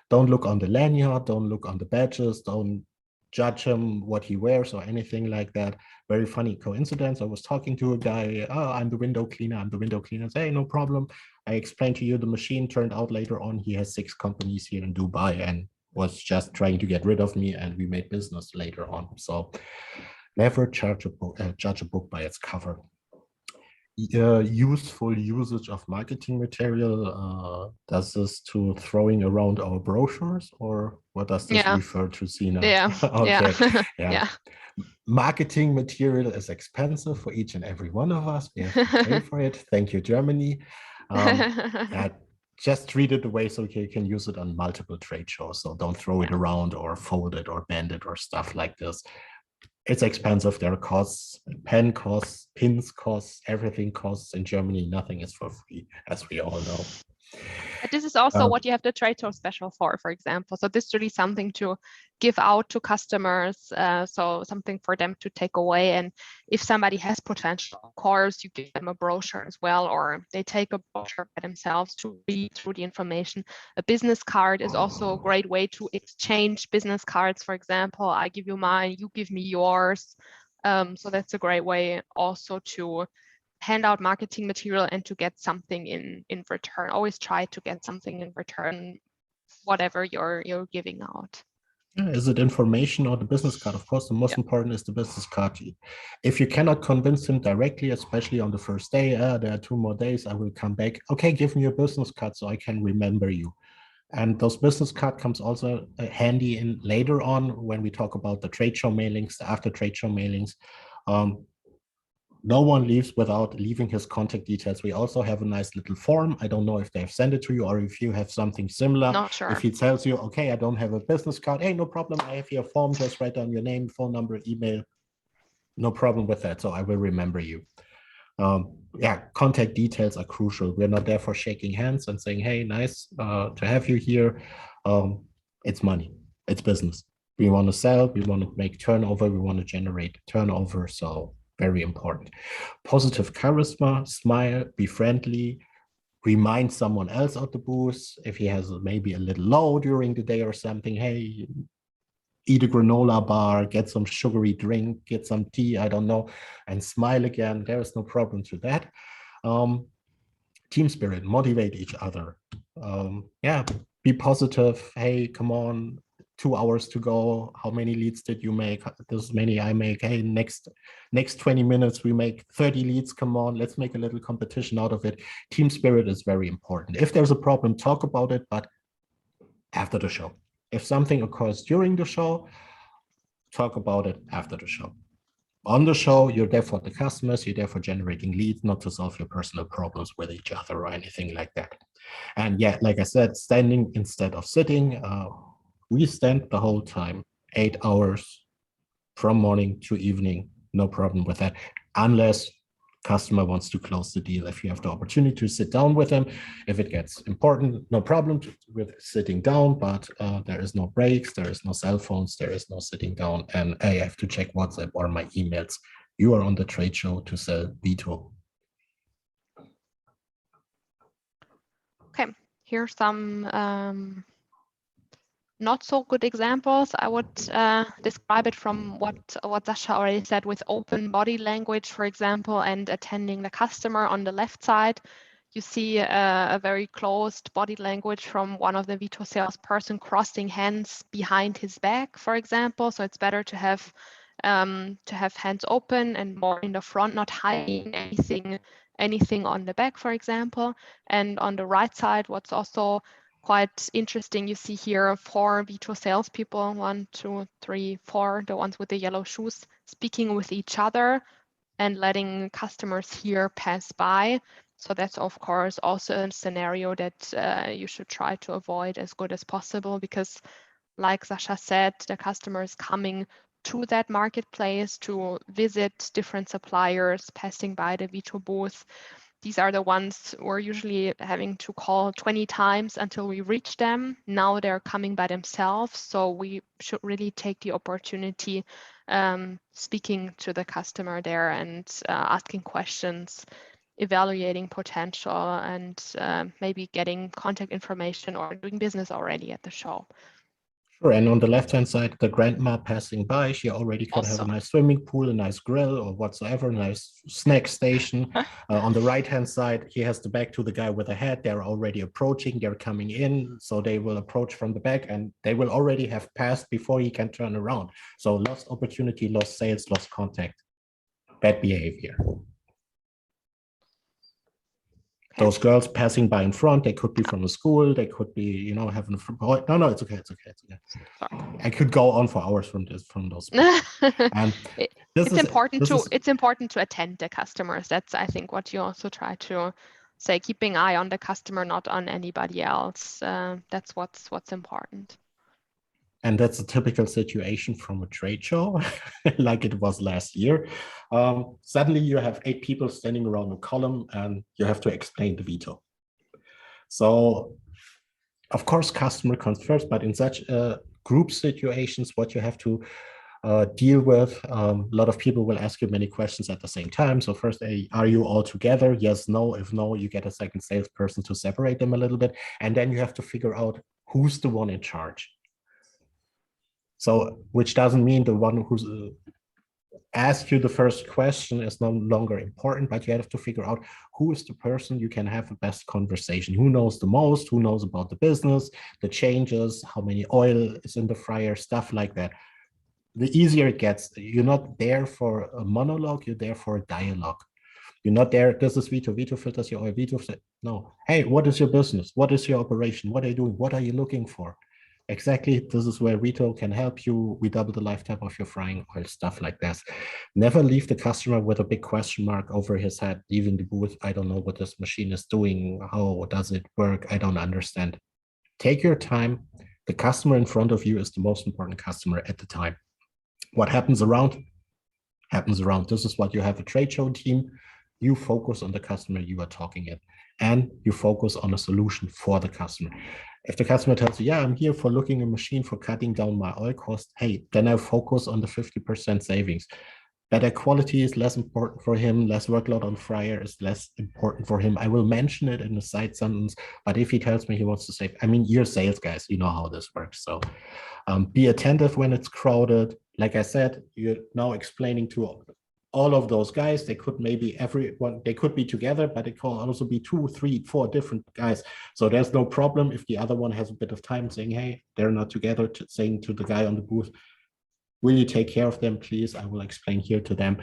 don't look on the lanyard. Don't look on the badges. Don't judge him what he wears or anything like that. Very funny coincidence. I was talking to a guy. Oh, I'm the window cleaner. I say, hey, no problem. I explained to you the machine. Turned out later on he has 6 companies here in Dubai and was just trying to get rid of me, and we made business later on. So never judge a book by its cover. Useful usage of marketing material, does this to throwing around our brochures, or what does this refer to, Sina? Yeah. Okay. Yeah. Marketing material is expensive for each and every one of us. We have to pay for it. Thank you, Germany. Just treat it away so you can use it on multiple trade shows. So don't throw it around or fold it or bend it or stuff like this. It's expensive. There are costs, pen costs, pins costs, everything costs. In Germany, nothing is for free, as we all know. But this is also what you have the trade show special for example. So this is really something to give out to customers, so something for them to take away. And if somebody has potential, of course, you give them a brochure as well, or they take a brochure by themselves to read through the information. A business card is also a great way to exchange business cards. For example, I give you mine, you give me yours. So that's a great way also to hand out marketing material and to get something in return. Always try to get something in return, whatever you're giving out. Is it information or the business card? Of course, the most important is the business card. If you cannot convince him directly, especially on the first day, there are 2 more days, I will come back. Okay, give me your business card so I can remember you. And those business card comes also handy in later on when we talk about the trade show mailings, the after trade show mailings. no one leaves without leaving his contact details. We also have a nice little form. I don't know if they've sent it to you or if you have something similar. Not sure. If he tells you, okay, I don't have a business card, hey, no problem. I have here a form, just write down your name, phone number, email. No problem with that. So I will remember you. Yeah, contact details are crucial. We're not there for shaking hands and saying, hey, nice to have you here. It's money, it's business. We want to sell, we want to make turnover, we want to generate turnover. So very important. Positive charisma, smile, be friendly, remind someone else at the booth if he has maybe a little low during the day or something. Hey, eat a granola bar, get some sugary drink, get some tea, I don't know, and smile again. There is no problem to that. Team spirit, motivate each other. Yeah, be positive. Hey, come on, 2 hours to go. How many leads did you make? This many I make. Hey, next 20 minutes, we make 30 leads. Come on, let's make a little competition out of it. Team spirit is very important. If there's a problem, talk about it, but after the show. If something occurs during the show, talk about it after the show. On the show, you're there for the customers, you're there for generating leads, not to solve your personal problems with each other or anything like that. And yeah, like I said, standing instead of sitting, we stand the whole time, 8 hours from morning to evening, no problem with that, unless customer wants to close the deal. If you have the opportunity to sit down with them, if it gets important, no problem with sitting down, but there is no breaks, there is no cell phones, there is no sitting down, and I have to check WhatsApp or my emails. You are on the trade show to sell VITO. Okay, here's some not so good examples. I would describe it from what Sasha already said, with open body language, for example, and attending the customer. On the left side, you see a very closed body language from one of the VITO salesperson crossing hands behind his back, for example. So it's better to have hands open and more in the front, not hiding anything on the back, for example. And on the right side, what's also quite interesting, you see here 4 VITO salespeople, 1, 2, 3, 4, the ones with the yellow shoes, speaking with each other and letting customers here pass by. So that's of course also a scenario that you should try to avoid as good as possible, because like Sasha said, the customer is coming to that marketplace to visit different suppliers, passing by the VITO booth. These are the ones we're usually having to call 20 times until we reach them. Now they're coming by themselves. So we should really take the opportunity speaking to the customer there and asking questions, evaluating potential, and maybe getting contact information or doing business already at the show. Sure, and on the left-hand side, the grandma passing by, she already could have a nice swimming pool, a nice grill or whatsoever, a nice snack station. On the right-hand side, he has the back to the guy with the hat. They're already approaching, they're coming in. So they will approach from the back and they will already have passed before he can turn around. So lost opportunity, lost sales, lost contact, bad behavior. Those girls passing by in front, they could be from a school, they could be, you know, having a no, it's okay, it's okay, it's okay. Sorry. I could go on for hours from those. And it's important to attend the customers. That's, I think, what you also try to say, keeping eye on the customer, not on anybody else. That's what's important. And that's a typical situation from a trade show, like it was last year. Suddenly you have 8 people standing around a column and you have to explain the VITO. So, of course, customer comes first, but in such group situations, what you have to deal with, a lot of people will ask you many questions at the same time. So first, are you all together? Yes, no. If no, you get a second salesperson to separate them a little bit. And then you have to figure out who's the one in charge. So, which doesn't mean the one who's asked you the first question is no longer important, but you have to figure out who is the person you can have the best conversation, who knows the most, who knows about the business, the changes, how many oil is in the fryer, stuff like that. The easier it gets. You're not there for a monologue, you're there for a dialogue. You're not there, this is VITO, VITO filters your oil, VITO. No, hey, what is your business? What is your operation? What are you doing? What are you looking for? Exactly. This is where VITO can help you. We double the lifetime of your frying oil, stuff like this. Never leave the customer with a big question mark over his head, leaving the booth. I don't know what this machine is doing. How does it work? I don't understand. Take your time. The customer in front of you is the most important customer at the time. What happens around? Happens around. This is what you have a trade show team. You focus on the customer you are talking at, and you focus on a solution for the customer. If the customer tells you, yeah, I'm here for looking a machine for cutting down my oil cost, hey, then I focus on the 50% savings. Better quality is less important for him. Less workload on fryer is less important for him. I will mention it in the side sentence, but if he tells me he wants to save, I mean, you're sales guys, you know how this works. So be attentive when it's crowded. Like I said, you're now explaining to all of those guys. They could maybe everyone, they could be together, but it can also be 2, 3, 4 different guys. So there's no problem if the other one has a bit of time saying, hey, they're not together, saying to the guy on the booth, will you take care of them, please? I will explain here to them.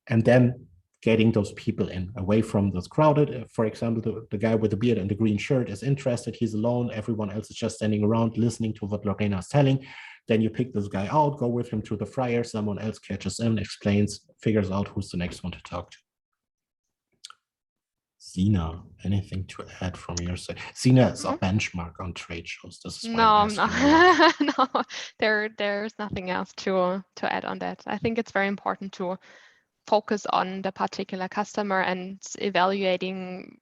And then getting those people in, away from this crowded. For example, the guy with the beard and the green shirt is interested. He's alone. Everyone else is just standing around listening to what Lorena is telling. Then you pick this guy out, go with him to the fryer. Someone else catches him, explains, figures out who's the next one to talk to. Sina, anything to add from your side? Sina is a benchmark on trade shows. This is why no, there's nothing else to add on that. I think it's very important to focus on the particular customer and evaluating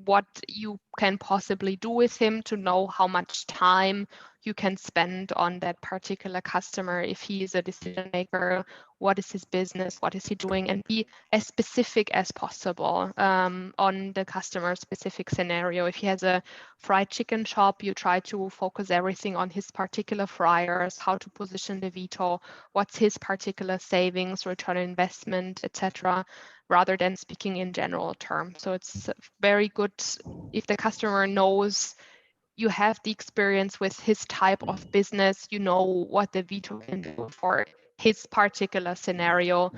what you can possibly do with him to know how much time you can spend on that particular customer. If he is a decision maker, what is his business, what is he doing, and be as specific as possible on the customer specific scenario. If he has a fried chicken shop, you try to focus everything on his particular fryers, how to position the VITO, what's his particular savings, return on investment, etc., rather than speaking in general terms. So it's very good if the customer knows you have the experience with his type of business, you know what the VITO can do for his particular scenario,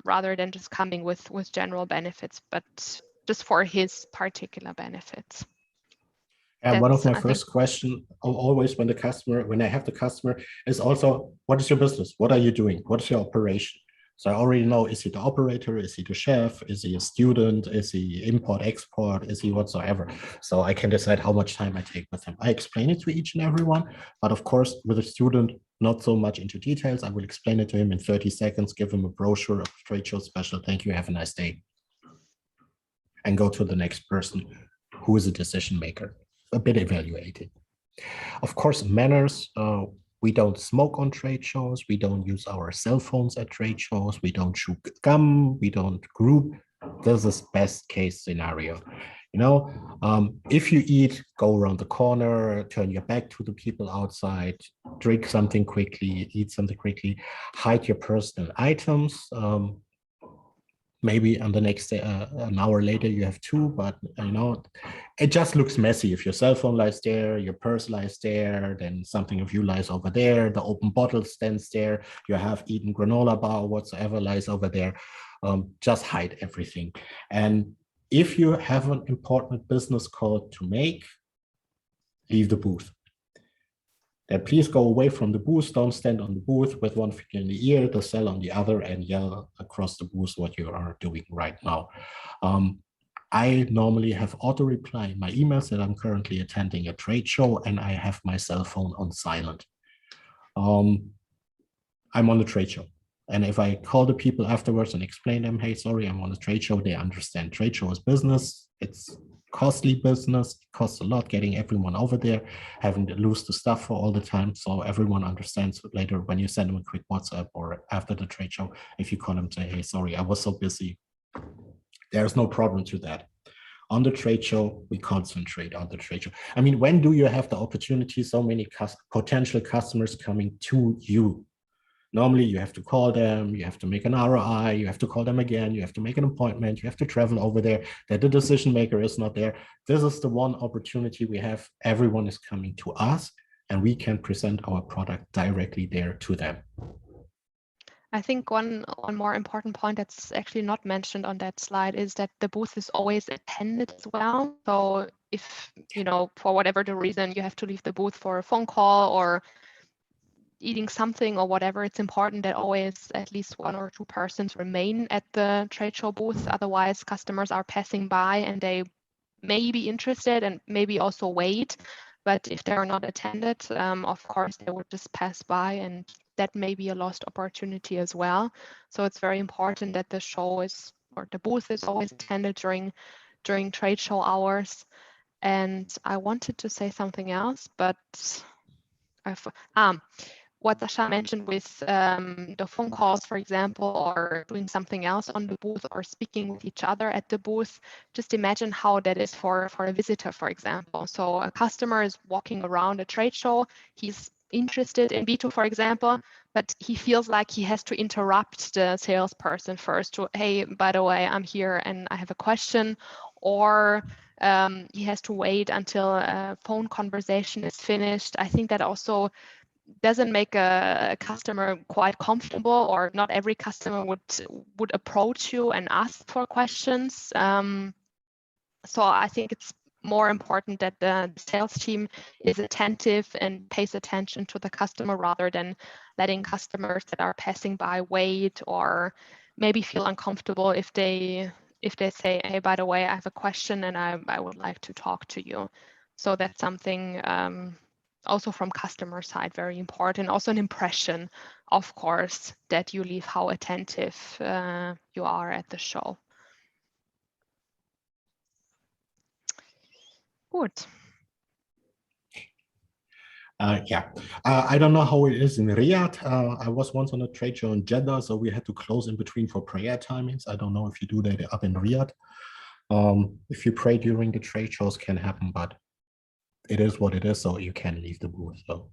rather than just coming with general benefits, but just for his particular benefits. And one of my first questions always when I have the customer is also, what is your business? What are you doing? What is your operation? So I already know, is he the operator? Is he the chef? Is he a student? Is he import, export? Is he whatsoever? So I can decide how much time I take with him. I explain it to each and every one, but of course, with a student, not so much into details. I will explain it to him in 30 seconds, give him a brochure of trade show special. Thank you. Have a nice day. And go to the next person who is a decision maker, a bit evaluated. Of course, manners. We don't smoke on trade shows. We don't use our cell phones at trade shows. We don't chew gum. We don't group. This is best case scenario. You know, if you eat, go around the corner, turn your back to the people outside, drink something quickly, eat something quickly, hide your personal items. Maybe on the next day, an hour later, you have 2, but you know, it just looks messy. If your cell phone lies there, your purse lies there, then something of you lies over there, the open bottle stands there, your half-eaten granola bar or whatsoever lies over there. Just hide everything. And if you have an important business call to make, leave the booth. Then please go away from the booth. Don't stand on the booth with one finger in the ear, the cell on the other, and yell across the booth what you are doing right now. I normally have auto reply in my emails that I'm currently attending a trade show, and I have my cell phone on silent. I'm on the trade show. And if I call the people afterwards and explain them, hey, sorry, I'm on a trade show, they understand. Trade show is business. It's costly business. It costs a lot getting everyone over there, having to lose the stuff for all the time. So everyone understands later when you send them a quick WhatsApp or after the trade show, if you call them, say, hey, sorry, I was so busy. There's no problem to that. On the trade show, we concentrate on the trade show. I mean, when do you have the opportunity? So many potential customers coming to you. Normally, you have to call them, you have to make an ROI, you have to call them again, you have to make an appointment, you have to travel over there, that the decision maker is not there. This is the one opportunity we have. Everyone is coming to us, and we can present our product directly there to them. I think one more important point that's actually not mentioned on that slide is that the booth is always attended as well. So if, you know, for whatever the reason you have to leave the booth for a phone call or eating something or whatever, it's important that always at least 1 or 2 persons remain at the trade show booth. Otherwise, customers are passing by and they may be interested and maybe also wait. But if they are not attended, of course, they would just pass by, and that may be a lost opportunity as well. So it's very important that the show is, or the booth is always attended during trade show hours. And I wanted to say something else, but what Sasha mentioned with the phone calls, for example, or doing something else on the booth or speaking with each other at the booth, just imagine how that is for a visitor, for example. So a customer is walking around a trade show, he's interested in VITO, for example, but he feels like he has to interrupt the salesperson first to, hey, by the way, I'm here and I have a question, or he has to wait until a phone conversation is finished. I think that also doesn't make a customer quite comfortable, or not every customer would approach you and ask for questions. So I think it's more important that the sales team is attentive and pays attention to the customer rather than letting customers that are passing by wait or maybe feel uncomfortable if they say, hey, by the way, I have a question and I would like to talk to you. So that's something also from customer side, very important. Also an impression, of course, that you leave how attentive you are at the show. Good. I don't know how it is in Riyadh. I was once on a trade show in Jeddah, so we had to close in between for prayer timings. I don't know if you do that up in Riyadh. If you pray during the trade shows, can happen, but it is what it is, so you can leave the booth. So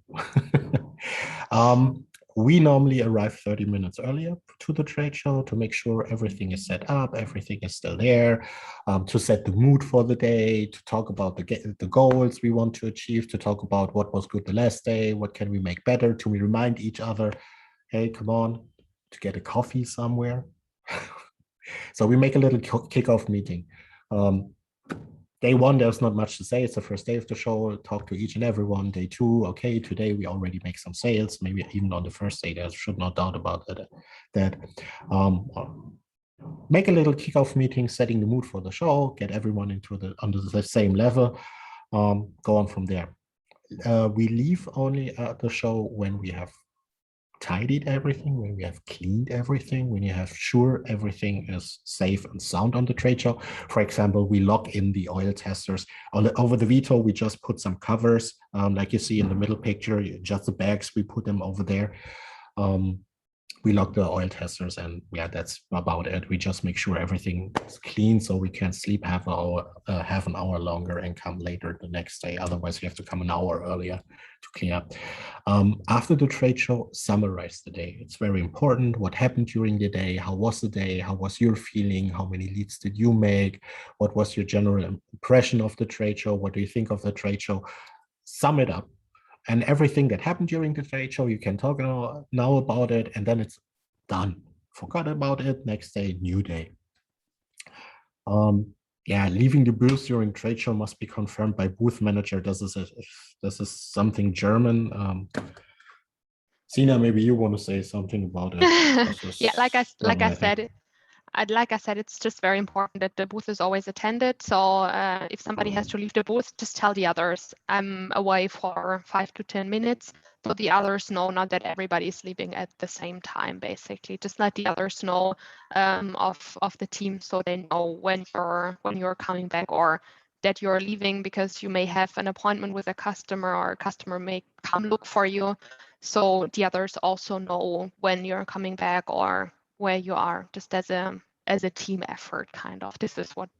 we normally arrive 30 minutes earlier to the trade show to make sure everything is set up, everything is still there, to set the mood for the day, to talk about the goals we want to achieve, to talk about what was good the last day, what can we make better, to remind each other, hey, come on, to get a coffee somewhere. So we make a little kickoff meeting. Day 1, there's not much to say. It's the first day of the show. Talk to each and everyone. Day 2, okay, today we already make some sales. Maybe even on the first day, there should no doubt about that. Make a little kickoff meeting, setting the mood for the show, get everyone under the same level. Go on from there. We leave only at the show when we have tidied everything, when we have cleaned everything, when you have sure everything is safe and sound on the trade show. For example, we lock in the oil testers. Over the VITO, we just put some covers, like you see in the middle picture, just the bags, we put them over there. We lock the oil testers, and yeah, that's about it. We just make sure everything is clean so we can sleep half an hour longer and come later the next day. Otherwise, we have to come an hour earlier to clean up. After the trade show, summarize the day. It's very important. What happened during the day? How was the day? How was your feeling? How many leads did you make? What was your general impression of the trade show? What do you think of the trade show? Sum it up. And everything that happened during the trade show, you can talk now about it, and then it's done. Forgot about it. Next day, new day. Yeah, leaving the booth during trade show must be confirmed by booth manager. This is something German. Sina, maybe you want to say something about it. Yeah, like I said, it's just very important that the booth is always attended. So if somebody has to leave the booth, just tell the others, I'm away for 5 to 10 minutes. So the others know, not that everybody is leaving at the same time, basically. Just let the others know of the team, so they know when you're coming back, or that you're leaving because you may have an appointment with a customer, or a customer may come look for you. So the others also know when you're coming back or where you are, just as a team effort, kind of. This is what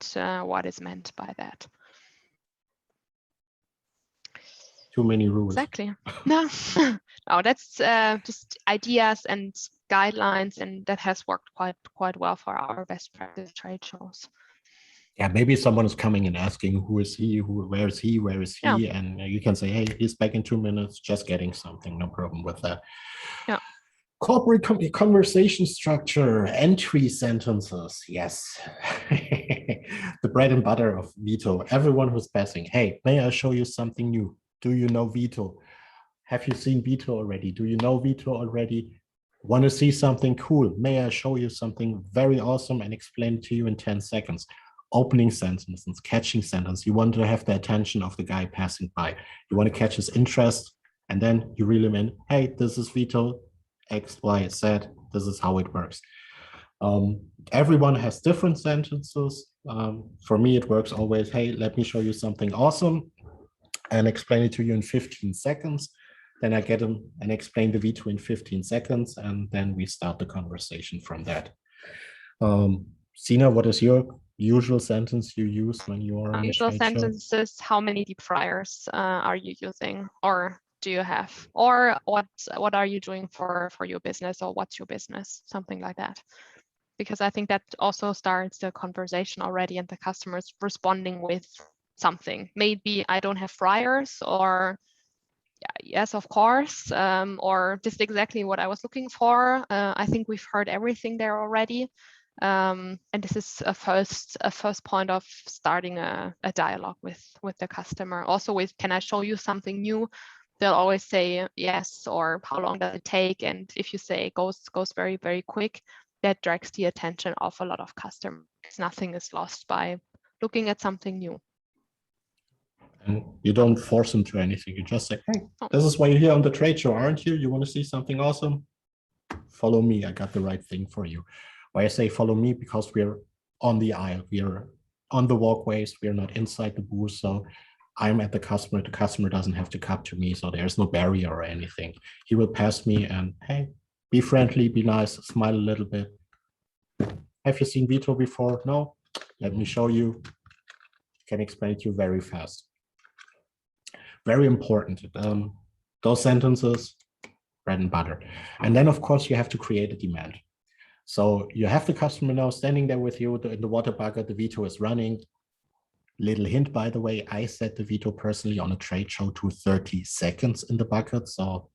is meant by that. Too many rules. Exactly. No, no, that's just ideas and guidelines, and that has worked quite well for our best practice trade shows. Yeah, maybe someone is coming and asking, who is he? Where is he? Where is he? Yeah. And you can say, hey, he's back in 2 minutes, just getting something. No problem with that. Yeah. Corporate conversation structure, entry sentences. Yes. The bread and butter of VITO. Everyone who's passing. Hey, may I show you something new? Do you know VITO? Have you seen VITO already? Do you know VITO already? Want to see something cool? May I show you something very awesome and explain it to you in 10 seconds? Opening sentences, catching sentence. You want to have the attention of the guy passing by. You want to catch his interest, and then you reel him in. Hey, this is VITO. X, Y, Z. This is how it works. Everyone has different sentences. For me, it works always. Hey, let me show you something awesome and explain it to you in 15 seconds. Then I get them and explain the VITO in 15 seconds, and then we start the conversation from that. Sina, what is your usual sentence you use when you are on a usual trade show? sentences, how many deep fryers are you using, or do you have, or what are you doing for your business, or what's your business, something like that. Because I think that also starts the conversation already, and the customer's responding with something. Maybe I don't have fryers, or yeah, yes, of course, or just exactly what I was looking for. I think we've heard everything there already. And this is a first point of starting a dialogue with the customer. Also with, can I show you something new? They'll always say yes, or how long does it take? And if you say it goes very, very quick, that drags the attention of a lot of customers. Nothing is lost by looking at something new. And you don't force them to anything. You just say, hey, this is why you're here on the trade show, aren't you? You want to see something awesome? Follow me. I got the right thing for you. Why I say follow me, because we're on the aisle. We are on the walkways. We are not inside the booth. So I'm at the customer. The customer doesn't have to come to me. So there's no barrier or anything. He will pass me and, hey, be friendly, be nice, smile a little bit. Have you seen VITO before? No? Let me show you. Can explain it to you very fast. Very important. Those sentences, bread and butter. And then, of course, you have to create a demand. So you have the customer now standing there with you in the water bucket. The VITO is running. Little hint, by the way, I set the VITO personally on a trade show to 30 seconds in the bucket. So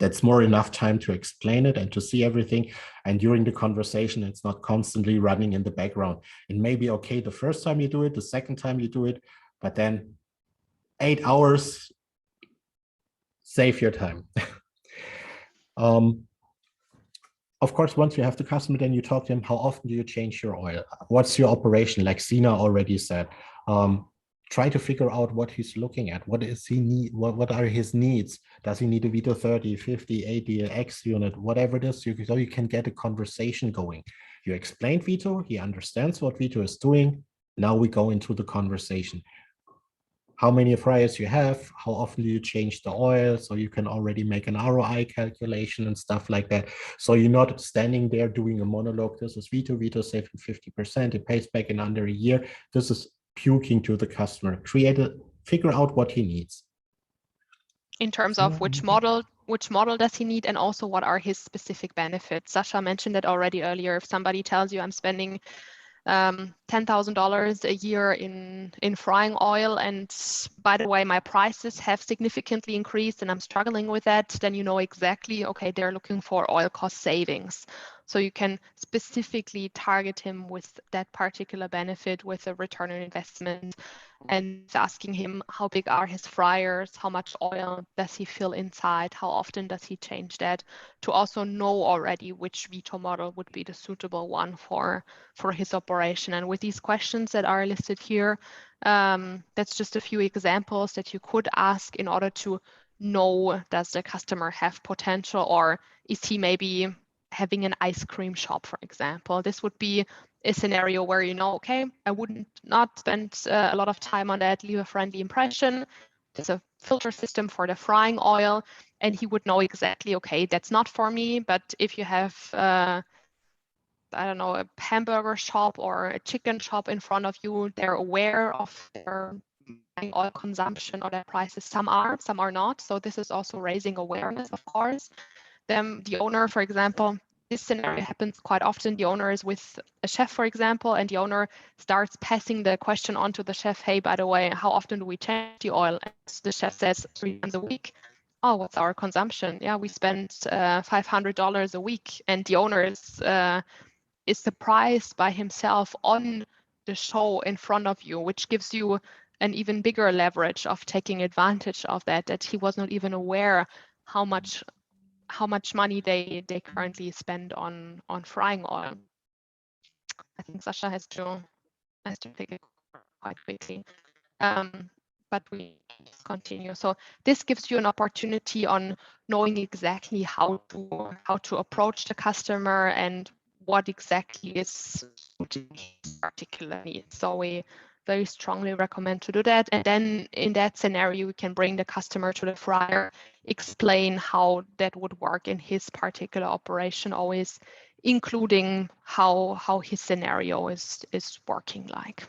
that's more enough time to explain it and to see everything. And during the conversation, it's not constantly running in the background. It may be okay the first time you do it, the second time you do it, but then 8 hours, save your time. Of course, once you have the customer, then you talk to him, how often do you change your oil? What's your operation? Like Sina already said, try to figure out what he's looking at. What does he need? What are his needs? Does he need a VITO 30, 50, 80, X unit, whatever it is, so you can get a conversation going. You explain VITO, he understands what VITO is doing. Now we go into the conversation. How many fryers you have, how often do you change the oil, so you can already make an ROI calculation and stuff like that. So you're not standing there doing a monologue. This is VITO saving 50%, it pays back in under a year. This is puking to the customer. Figure out what he needs. In terms of which model does he need, and also what are his specific benefits. Sasha mentioned it already earlier. If somebody tells you I'm spending $10,000 a year in frying oil, and by the way, my prices have significantly increased and I'm struggling with that, then you know exactly, okay, they're looking for oil cost savings. So you can specifically target him with that particular benefit, with a return on investment, and asking him how big are his fryers, how much oil does he fill inside, how often does he change that, to also know already which VITO model would be the suitable one for his operation. And with these questions that are listed here, that's just a few examples that you could ask in order to know, does the customer have potential, or is he maybe having an ice cream shop, for example. This would be a scenario where you know, okay, I wouldn't not spend a lot of time on that, leave a friendly impression. There's a filter system for the frying oil, and he would know exactly, okay, that's not for me. But if you have, I don't know, a hamburger shop or a chicken shop in front of you, they're aware of their oil consumption or their prices. Some are not. So this is also raising awareness, of course. Then the owner, for example, this scenario happens quite often. The owner is with a chef, for example, and the owner starts passing the question on to the chef. Hey, by the way, how often do we change the oil? And the chef says 3 times a week. oh, what's our consumption? Yeah, we spend $500 a week, and the owner is surprised by himself on the show in front of you, which gives you an even bigger leverage of taking advantage of that he was not even aware how much money they currently spend on frying oil. I think Sasha has to take it quite quickly. But we just continue. So this gives you an opportunity on knowing exactly how to approach the customer and what exactly is his particular needs. So we very strongly recommend to do that. And then in that scenario, we can bring the customer to the fryer, explain how that would work in his particular operation, always including how his scenario is working like.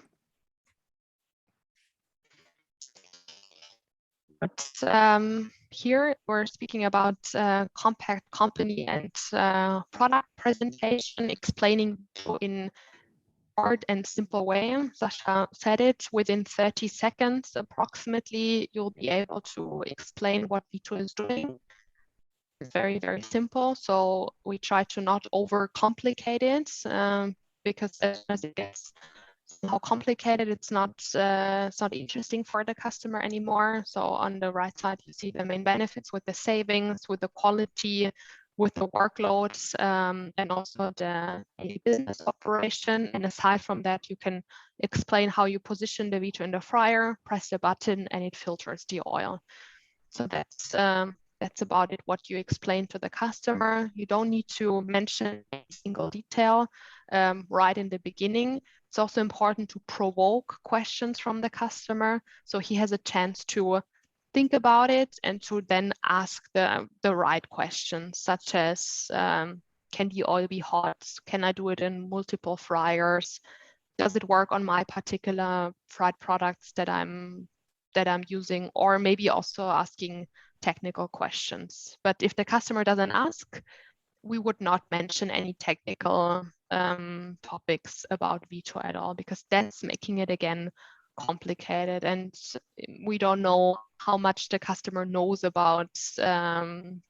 But here we're speaking about compact company and product presentation, explaining in short and simple way. Sasha said it, within 30 seconds approximately, you'll be able to explain what VITO is doing. It's very, very simple. So we try to not overcomplicate it because as it gets how complicated, it's not interesting for the customer anymore. So on the right side, you see the main benefits with the savings, with the quality, with the workloads, and also the business operation. And aside from that, you can explain how you position the VITO in the fryer, press the button, and it filters the oil. So that's about it, what you explain to the customer. You don't need to mention a single detail right in the beginning. It's also important to provoke questions from the customer, so he has a chance to think about it and to then ask the right questions, such as, can the oil be hot? Can I do it in multiple fryers? Does it work on my particular fried products that I'm using? Or maybe also asking technical questions. But if the customer doesn't ask, we would not mention any technical topics about VITO at all, because that's making it again complicated, and we don't know how much the customer knows about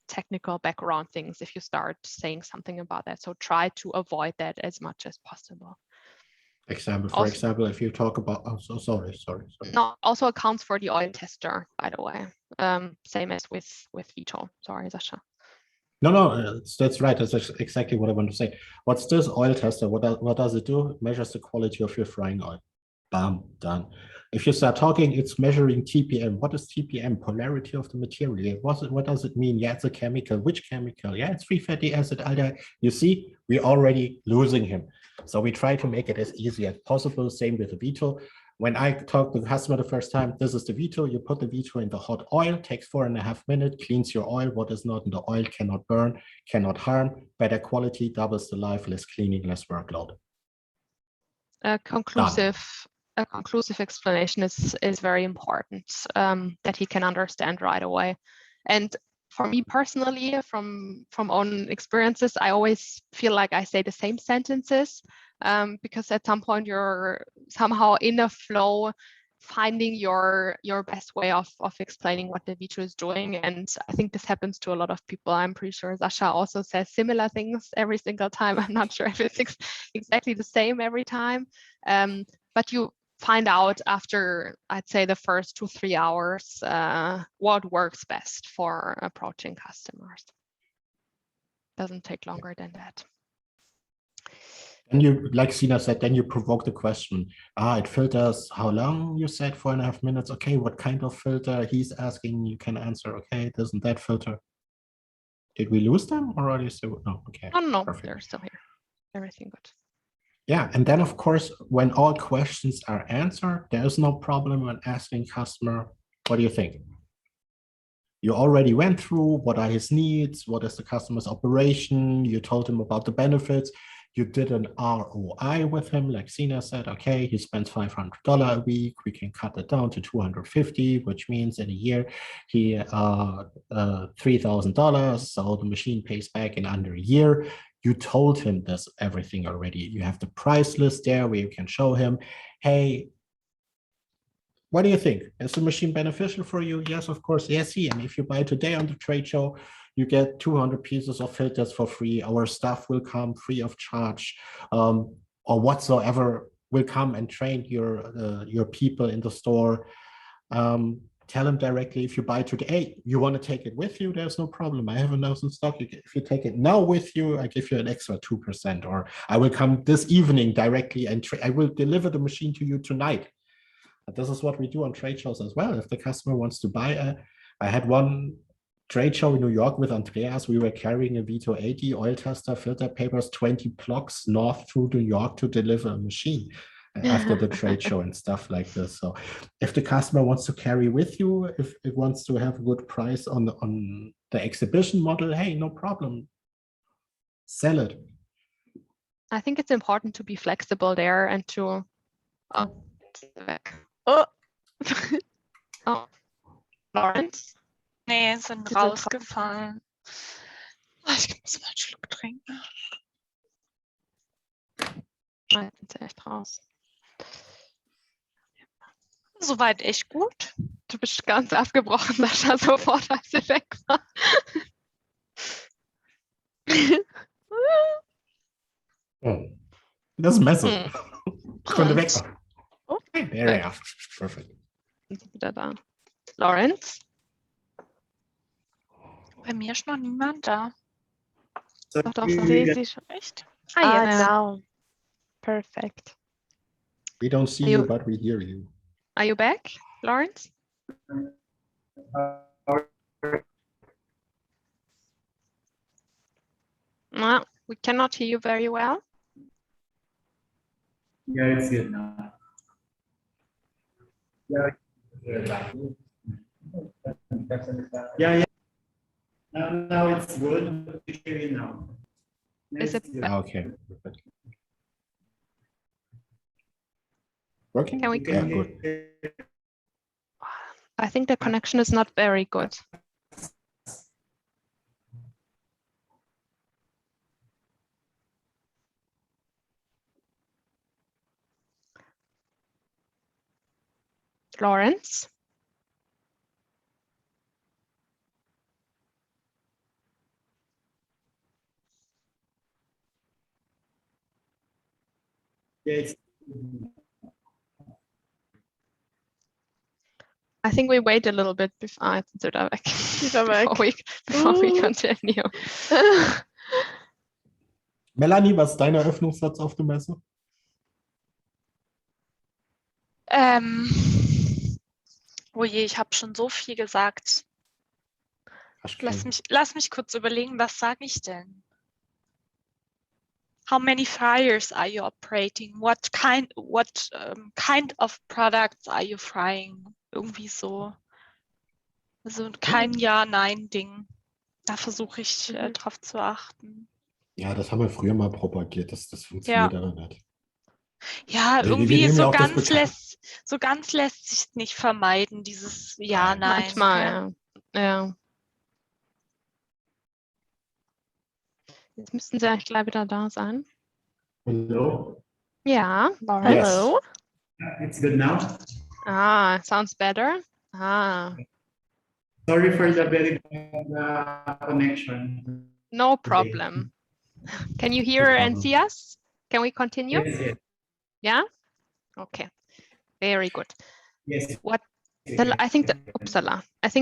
technical background things if you start saying something about that. So try to avoid that as much as possible. For example, if you talk about, oh, so sorry. No, also accounts for the oil tester, by the way. Same as with VITO. Sorry, Sasha. No, that's right. That's exactly what I want to say. What's this oil tester? What does it do? It measures the quality of your frying oil. Bam, done. If you start talking, it's measuring TPM. What is TPM? Polarity of the material. What does it mean? Yeah, it's a chemical. Which chemical? Yeah, it's free fatty acid aldehyde. You see, we're already losing him. So we try to make it as easy as possible. Same with the VITO. When I talk to the customer the first time, this is the VITO. You put the VITO in the hot oil, takes 4.5 minutes, cleans your oil. What is not in the oil cannot burn, cannot harm. Better quality, doubles the life, less cleaning, less workload. A conclusive explanation is very important, that he can understand right away. And for me personally, from own experiences, I always feel like I say the same sentences, because at some point you're somehow in a flow, finding your best way of explaining what the VITO is doing. And I think this happens to a lot of people. I'm pretty sure Sasha also says similar things every single time. I'm not sure if it's exactly the same every time, but you find out after, I'd say, the first 2-3 hours what works best for approaching customers. Doesn't take longer than that. And you, like Sina said, then you provoke the question. It filters how long? You said 4.5 minutes. Okay, what kind of filter? He's asking, you can answer, okay, doesn't that filter? Did we lose them or are they still? No, okay. No, perfect. they're still here. Everything good. Yeah, and then of course, when all questions are answered, there's no problem when asking customer, what do you think? You already went through what are his needs, what is the customer's operation, you told him about the benefits, you did an ROI with him, like Sina said, okay, he spends $500 a week, we can cut it down to $250, which means in a year he $3,000, so the machine pays back in under a year. You told him this everything already. You have the price list there where you can show him, hey, What do you think? Is the machine beneficial for you? Yes, of course. Yes, and if you buy today on the trade show, you get 200 pieces of filters for free. Our staff will come free of charge, or whatsoever will come and train your people in the store. Tell them directly, if you buy today, hey, you want to take it with you, there's no problem. I have a nose in stock. If you take it now with you, I give you an extra 2%, or I will come this evening directly and I will deliver the machine to you tonight. But this is what we do on trade shows as well. If the customer wants to buy I had one trade show in New York with Andreas. We were carrying a VITO 80 oil tester, filter papers, 20 blocks north through New York to deliver a machine after the trade show and stuff like this. So if the customer wants to carry with you, if it wants to have a good price on the exhibition model, hey, no problem. Sell it. I think it's important to be flexible there and to oh, Lawrence? Nee, sind Bitte rausgefallen. Ich muss mal einen Schluck trinken. Nein, sind echt raus. Soweit echt gut. Du bist ganz abgebrochen, Sascha, sofort, als sie weg war. Das Messer. Könnte weg. Okay. There you are. Perfect. Wieder da. Lawrence? Bei mir ist noch niemand da. Doch, we- sie schon. Echt? Jetzt. Now. Perfect. We don't see you, but we hear you. Are you back, Lawrence? No, we cannot hear you very well. Yeah, it's good now. Yeah. Yeah. Now it's good. We hear you now. Is it It's good. Okay. Perfect. Working? Can we- You Yeah, can good. hear- I think the connection is not very good. Lawrence? Yeah, it's I think we wait a little bit before, jetzt ist er weg. Before we continue. Melanie, was ist dein Eröffnungssatz auf der Messe? Oh je, ich habe schon so viel gesagt. Lass mich kurz überlegen, was sage ich denn? How many fryers are you operating? What kind of products are you frying? Irgendwie so. Also kein Ja-Nein-Ding. Da versuche ich drauf zu achten. Ja, das haben wir früher mal propagiert. Das funktioniert aber nicht. Ja, Also wir irgendwie nehmen ja so auch das ganz lässt sich nicht vermeiden, dieses Ja-Nein. Manchmal, ja. Jetzt müssten sie eigentlich gleich wieder da sein. hello. Ja, Yes. hello. It's good now. Sounds better. Sorry for the very bad connection. No problem. Can you hear and see us? Can we continue? Yes. Yeah? Okay. Very good. Yes. I think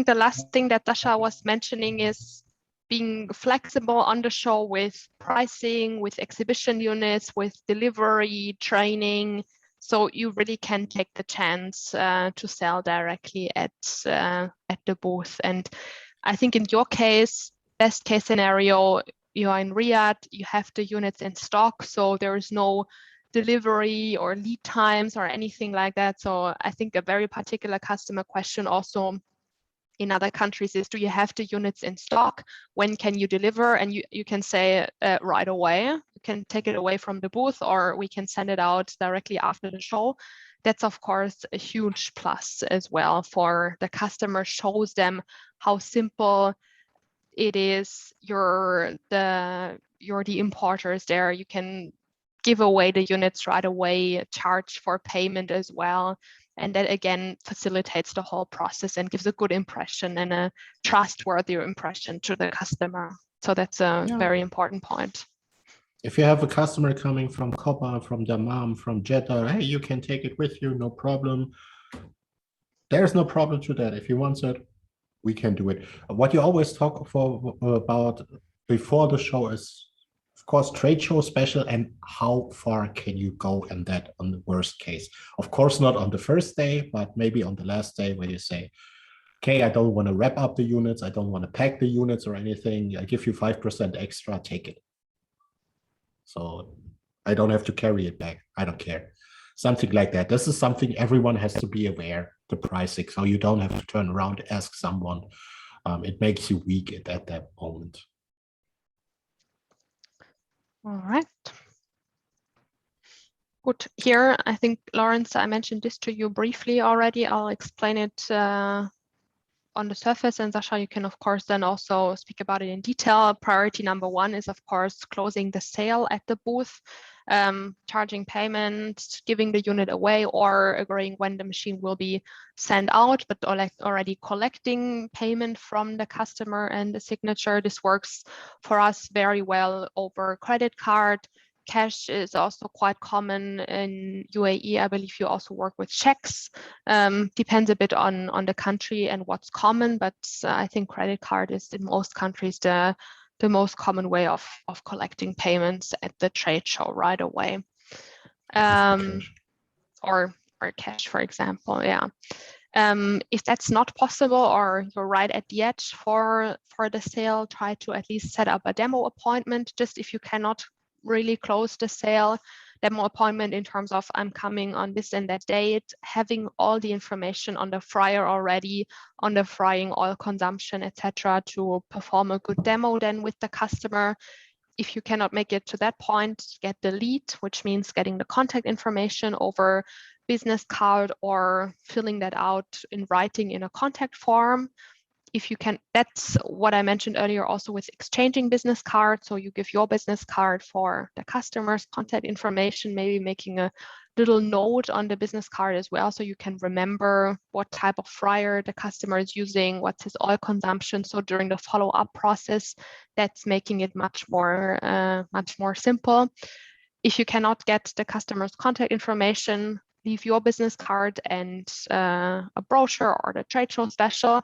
the last thing that Dasha was mentioning is being flexible on the show with pricing, with exhibition units, with delivery, training. So you really can take the chance to sell directly at the booth. And I think in your case, best case scenario, you are in Riyadh, you have the units in stock, so there is no delivery or lead times or anything like that. So I think a very particular customer question also in other countries is, do you have the units in stock? When can you deliver? And you can say right away. You can take it away from the booth, or we can send it out directly after the show. That's of course a huge plus as well for the customer, shows them how simple it is. You're the importers there. You can give away the units right away, charge for payment as well. And that again facilitates the whole process and gives a good impression and a trustworthy impression to the customer. So that's a very important point. If you have a customer coming from Copa, from Dammam, from Jeddah, hey, you can take it with you, no problem. There's no problem to that. If you want it, we can do it. What you always talk about before the show is, of course, trade show special and how far can you go in that on the worst case. Of course, not on the first day, but maybe on the last day where you say, okay, I don't want to wrap up the units. I don't want to pack the units or anything. I give you 5% extra, take it. So I don't have to carry it back. I don't care. Something like that. This is something everyone has to be aware, the pricing. So you don't have to turn around and ask someone. It makes you weak at that moment. All right. Good. Here, I think, Lawrence, I mentioned this to you briefly already. I'll explain it on the surface, and Sasha, you can of course then also speak about it in detail. Priority number one is of course closing the sale at the booth, charging payment, giving the unit away, or agreeing when the machine will be sent out, but already collecting payment from the customer and the signature. This works for us very well over credit card. Cash is also quite common in UAE. I believe you also work with checks. Depends a bit on the country and what's common, but I think credit card is in most countries the most common way of collecting payments at the trade show right away. Or cash, for example, yeah. If that's not possible or you're right at the edge for the sale, try to at least set up a demo appointment. Just if you cannot really close the sale, demo appointment in terms of I'm coming on this and that date, having all the information on the fryer already, on the frying oil consumption, etc., to perform a good demo then with the customer. If you cannot make it to that point, get the lead, which means getting the contact information over business card or filling that out in writing in a contact form. If you can, that's what I mentioned earlier also with exchanging business cards. So you give your business card for the customer's contact information, maybe making a little note on the business card as well, so you can remember what type of fryer the customer is using, what's his oil consumption. So during the follow-up process, that's making it much more simple. If you cannot get the customer's contact information, leave your business card and a brochure or the trade show special.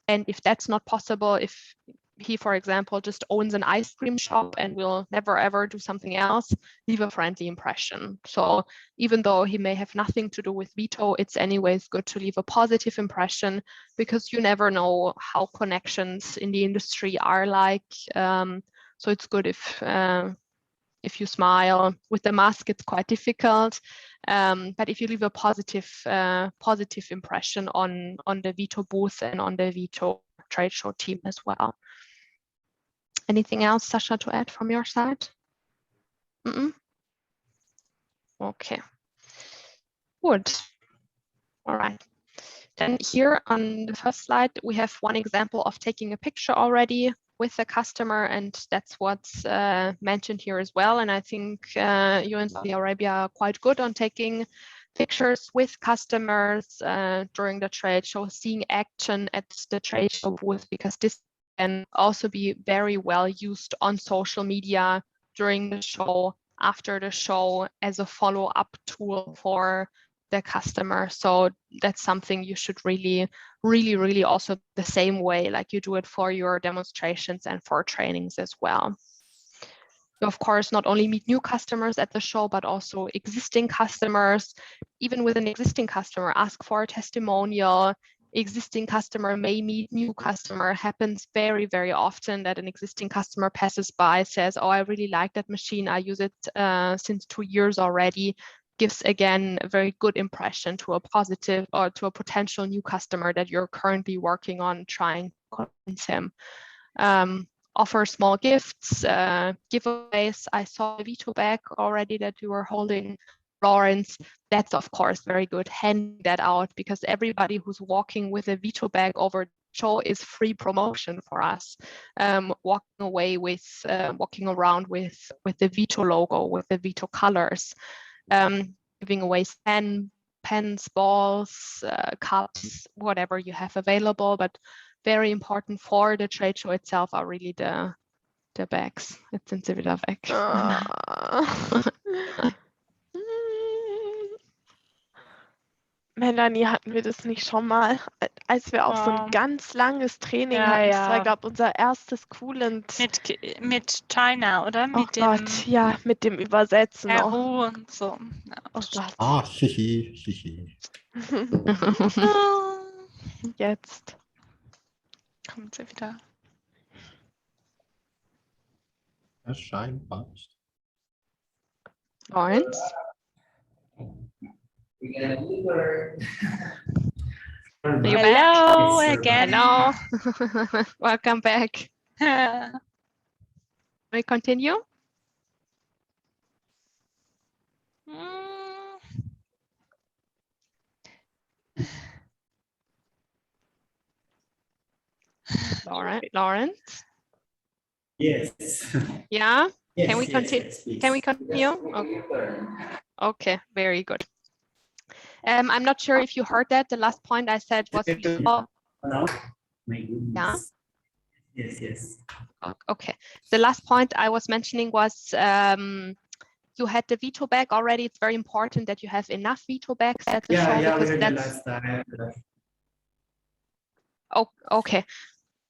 And if that's not possible, if he, for example, just owns an ice cream shop and will never ever do something else, leave a friendly impression. So even though he may have nothing to do with VITO, it's anyways good to leave a positive impression, because you never know how connections in the industry are like. So it's good if you smile. With the mask, it's quite difficult. But if you leave a positive impression on the VITO booth and on the VITO trade show team as well. Anything else, Sasha, to add from your side? Okay, good. All right. Then here on the first slide, we have one example of taking a picture already with the customer, and that's what's mentioned here as well. And I think you in Saudi Arabia are quite good on taking pictures with customers during the trade show, seeing action at the trade show booth, because this can also be very well used on social media during the show, after the show, as a follow-up tool for the customer. So that's something you should really also the same way like you do it for your demonstrations and for trainings as well. You of course not only meet new customers at the show, but also existing customers. Even with an existing customer, ask for a testimonial. Existing customer may meet new customer. Happens very, very often that an existing customer passes by, says, oh, I really like that machine. I use it since 2 years already. Gives again a very good impression to a positive or to a potential new customer that you're currently working on trying to convince him. Offer small gifts, giveaways. I saw a VITO bag already that you were holding, Lawrence. That's of course very good. Hand that out, because everybody who's walking with a VITO bag over the show is free promotion for us. Walking around with the VITO logo, with the VITO colors. Giving away pen pens, balls, cups, whatever you have available. But very important for the trade show itself are really the bags. Jetzt sind sie wieder weg. Melanie, hatten wir das nicht schon mal, als wir auch so ein ganz langes Training hatten? Das war, glaube ich, unser erstes Coolant. Mit China, oder? Oh Gott, ja, mit dem Übersetzen auch. Peru und so. Ja, oh Gott. Ah, hihi. Jetzt. Kommt sie wieder. Scheinbar. Lawrence? Are you Hello Yes, again. Hello. Welcome back. We continue? Lawrence? Yes. Yeah? Yes, Can we yes, continue? yes, please. Can we continue? Okay, very good. I'm not sure if you heard that. The last point I said was before. No? My goodness. Yeah. Yes. Okay. The last point I was mentioning was you had the VITO bag already. It's very important that you have enough VITO bags at the show We because heard that's last time. oh, okay.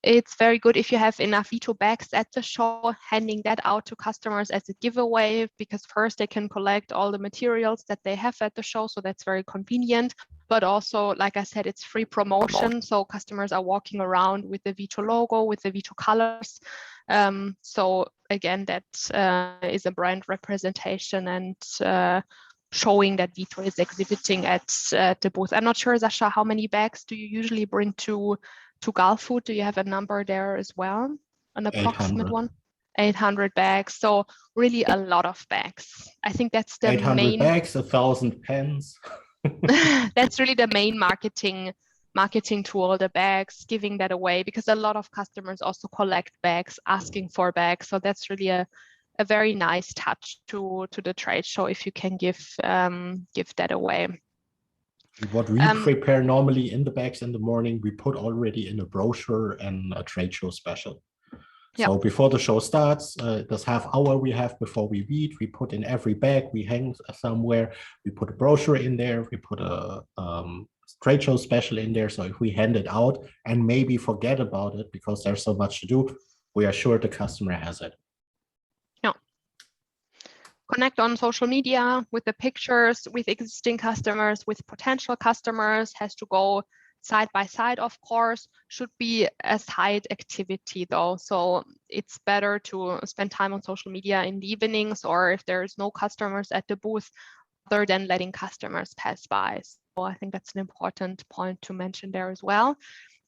It's very good if you have enough VITO bags at the show, handing that out to customers as a giveaway, because first they can collect all the materials that they have at the show. So that's very convenient. But also, like I said, it's free promotion. So customers are walking around with the VITO logo, with the VITO colors. So again, that is a brand representation and showing that VITO is exhibiting at the booth. I'm not sure, Sasha, how many bags do you usually bring to Gulfood? Do you have a number there as well? An approximate 800. one? 800 bags. So really a lot of bags. I think that's the 800 main bags, 1,000 pens. that's really the main marketing tool, the bags, giving that away, because a lot of customers also collect bags, asking for bags. So that's really a very nice touch to the trade show if you can give that away. What we prepare normally in the bags in the morning, we put already in a brochure and a trade show special. So before the show starts, this half hour we have before we read, we put in every bag, we hang somewhere, we put a brochure in there, we put a trade show special in there. So if we hand it out and maybe forget about it because there's so much to do, we are sure the customer has it. Yeah. Connect on social media with the pictures, with existing customers, with potential customers, has to go side by side, of course, should be a side activity though. So it's better to spend time on social media in the evenings, or if there's no customers at the booth, other than letting customers pass by. So I think that's an important point to mention there as well.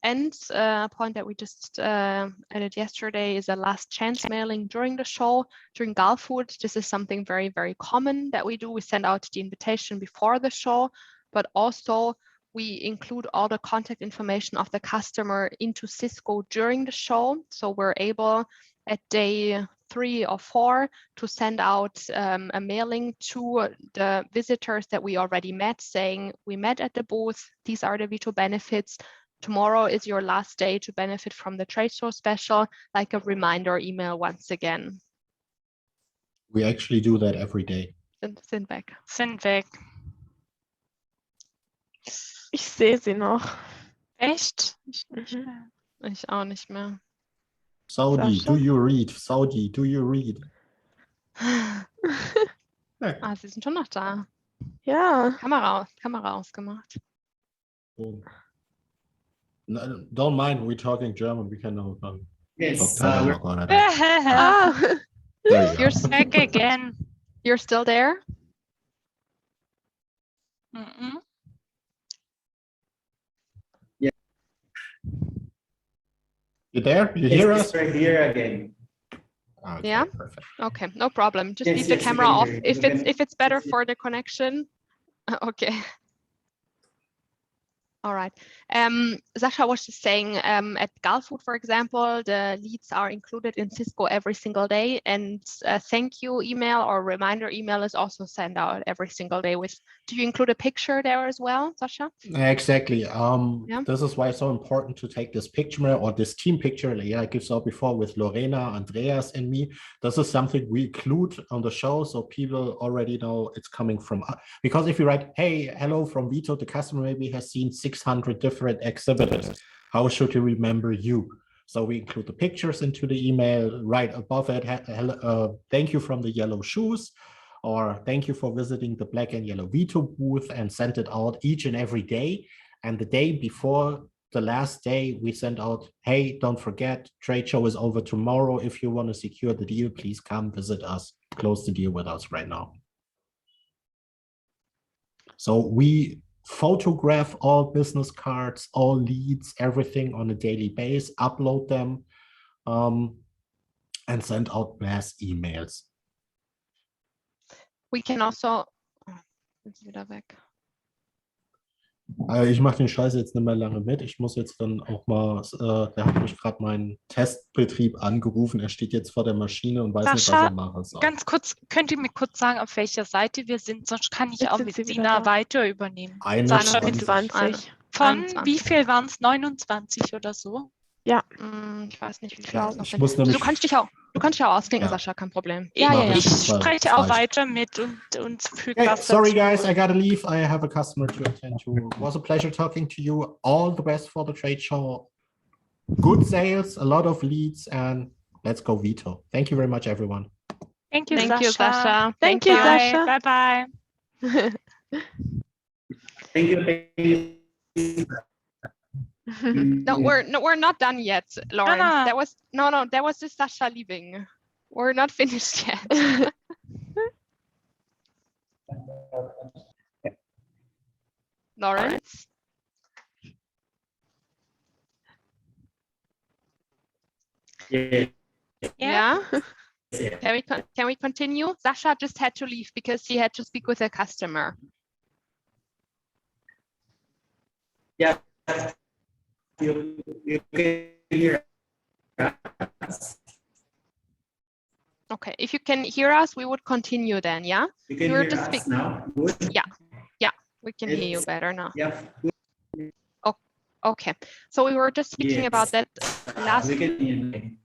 And a point that we just added yesterday is a last chance mailing during the show, during Gulfood. This is something very, very common that we do. We send out the invitation before the show, but also we include all the contact information of the customer into Cisco during the show. So we're able at day 3 or 4 to send out a mailing to the visitors that we already met, saying we met at the booth, these are the VITO benefits. Tomorrow is your last day to benefit from the trade show special, like a reminder email once again. We actually do that every day. Sind weg. Ich sehe sie noch. Echt? Ich auch nicht mehr. Saudi, Sascha? do you read? Saudi, do you read? Ah, sie sind schon noch da. Ja. Kamera ausgemacht. No, don't mind, we're talking German. We can know. Yes. There you You're go. Back again. You're still there? You there? You hear us? We're here again. Okay, Yeah. perfect. Okay, no problem. Just Yes, leave the yes, we camera can off hear you. if it's better for the connection. Okay. All right. Sasha was just saying at Gulfood, for example, the leads are included in Cisco every single day, and a thank you email or reminder email is also sent out every single day. Do you include a picture there as well, Sasha? Exactly. Yeah. This is why it's so important to take this picture or this team picture, like I saw before with Lorena, Andreas, and me. This is something we include on the show, so people already know it's coming from us. Because if you write, "Hey, hello from VITO," the customer maybe has seen 600 different exhibitors. How should he remember you? So we include the pictures into the email. Right above it, thank you from the yellow shoes, or thank you for visiting the black and yellow VITO booth, and send it out each and every day. And the day before the last day, we send out, "Hey, don't forget, trade show is over tomorrow. If you want to secure the deal, please come visit us, close the deal with us right now." So we photograph all business cards, all leads, everything on a daily basis, upload them, and send out mass emails. We can also, ist wieder weg. Ich mache den Scheiß jetzt nicht mehr lange mit. Ich muss jetzt dann auch mal, der hat mich gerade meinen Testbetrieb angerufen. Er steht jetzt vor der Maschine und weiß nicht, was er machen soll. Ganz kurz, könnt ihr mir kurz sagen, auf welcher Seite wir sind? Sonst kann ich Jetzt auch sind mit Sie wieder Sina da. weiter übernehmen. 21. Von 21. wie viel waren es? 29 oder so? Ja. Ich weiß nicht, wie viel Ja, es noch ich sind. muss nämlich, Du kannst dich auch ausklicken, Ja. Sascha, kein Problem. Ich das war- spreche das auch reicht. weiter mit und füge Okay, was sorry dazu. guys, I gotta leave. I have a customer to attend to. It was a pleasure talking to you. All the best for the trade show. Good sales, a lot of leads, and let's go VITO. Thank you very much, everyone. Thank you, Thank you, Sascha. Thank you, Bye. Sascha. Bye bye. Thank you. No, we're not done yet, Lawrence. no. That was just Sascha leaving. We're not finished yet. Lawrence? Yeah. Yeah. Can we continue? Sascha just had to leave because he had to speak with a customer. Yeah. You can hear us. Okay, if you can hear us, we would continue then, yeah? You can We were hear just us now. Good. We can hear you better now. Yeah. Okay, so we were just speaking about that last. We can hear you.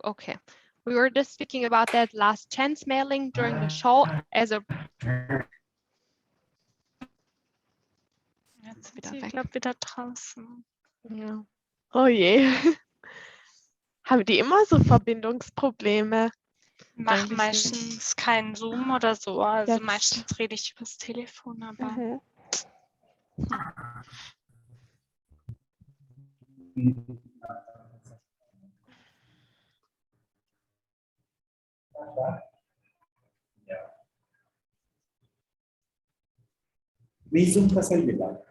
Okay, we were just speaking about that last chance mailing during the show as a. Jetzt ist sie, glaube wieder draußen. Ja. Oh je. Haben die immer so Verbindungsprobleme? Mach Eigentlich meistens keinen Zoom oder so. Also Jetzt. meistens rede ich übers Telefon, aber Mhm. May Zoom ka sa diba?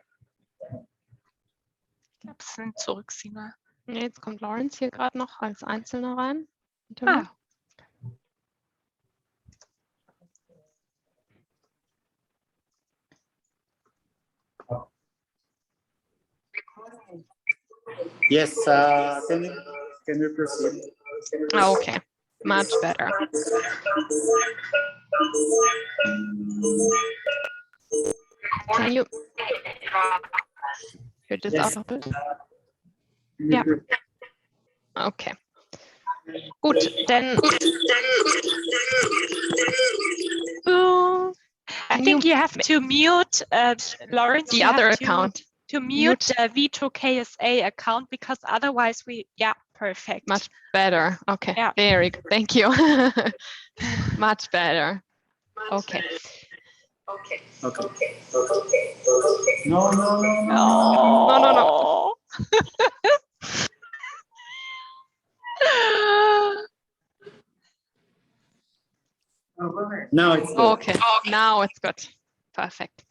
ich glaube, sie sind zurück, Sina. Nee, jetzt kommt Lawrence hier gerade noch als Einzelner rein. Ah. Yes, can we proceed? Okay, much better. Can you hear this Yes. out of it? Yeah. Okay. Gut, then I think you have to mute Lawrence. the you other have to- account. To mute the VITO KSA account, because otherwise perfect. Much better. Okay, Yeah. very good. Thank you. Much better. Okay. No. No. Now it's good. Okay, now it's good. Perfect.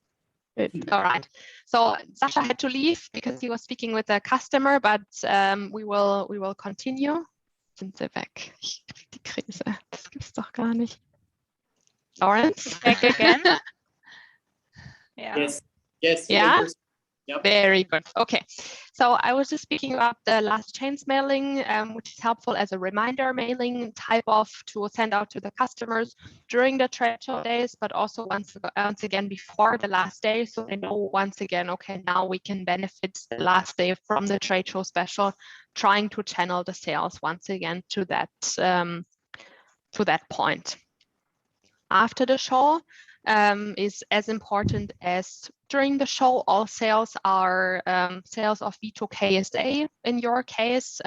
All right. So Sascha had to leave because he was speaking with a customer, but we will continue. Sind sie weg? Ich krieg die Krise. Das gibt's doch gar nicht. Lawrence? Back again. Yeah. Yes. Yeah? Yep. Very good. Okay, so I was just speaking about the last chance mailing, which is helpful as a reminder mailing type of to send out to the customers during the trade show days, but also once again before the last day, so they know once again, okay, now we can benefit the last day from the trade show special, trying to channel the sales once again to that point. After the show is as important as during the show. All sales are sales of VITO KSA in your case,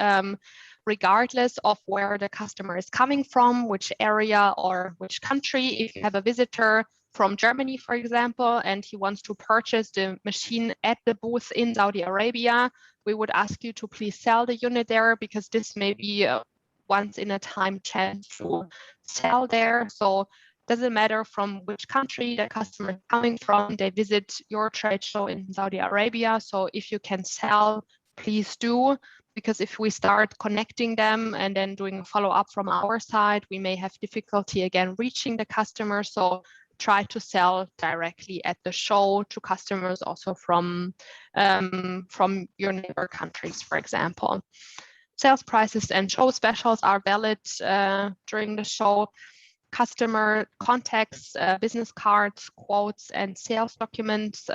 regardless of where the customer is coming from, which area or which country. If you have a visitor from Germany, for example, and he wants to purchase the machine at the booth in Saudi Arabia, we would ask you to please sell the unit there, because this may be a once in a time chance to sell there. So doesn't matter from which country the customer is coming from, they visit your trade show in Saudi Arabia. So if you can sell, please do, because if we start connecting them and then doing a follow-up from our side, we may have difficulty again reaching the customer. So try to sell directly at the show to customers also from your neighbor countries, for example. Sales prices and show specials are valid during the show. Customer contacts, business cards, quotes, and sales documents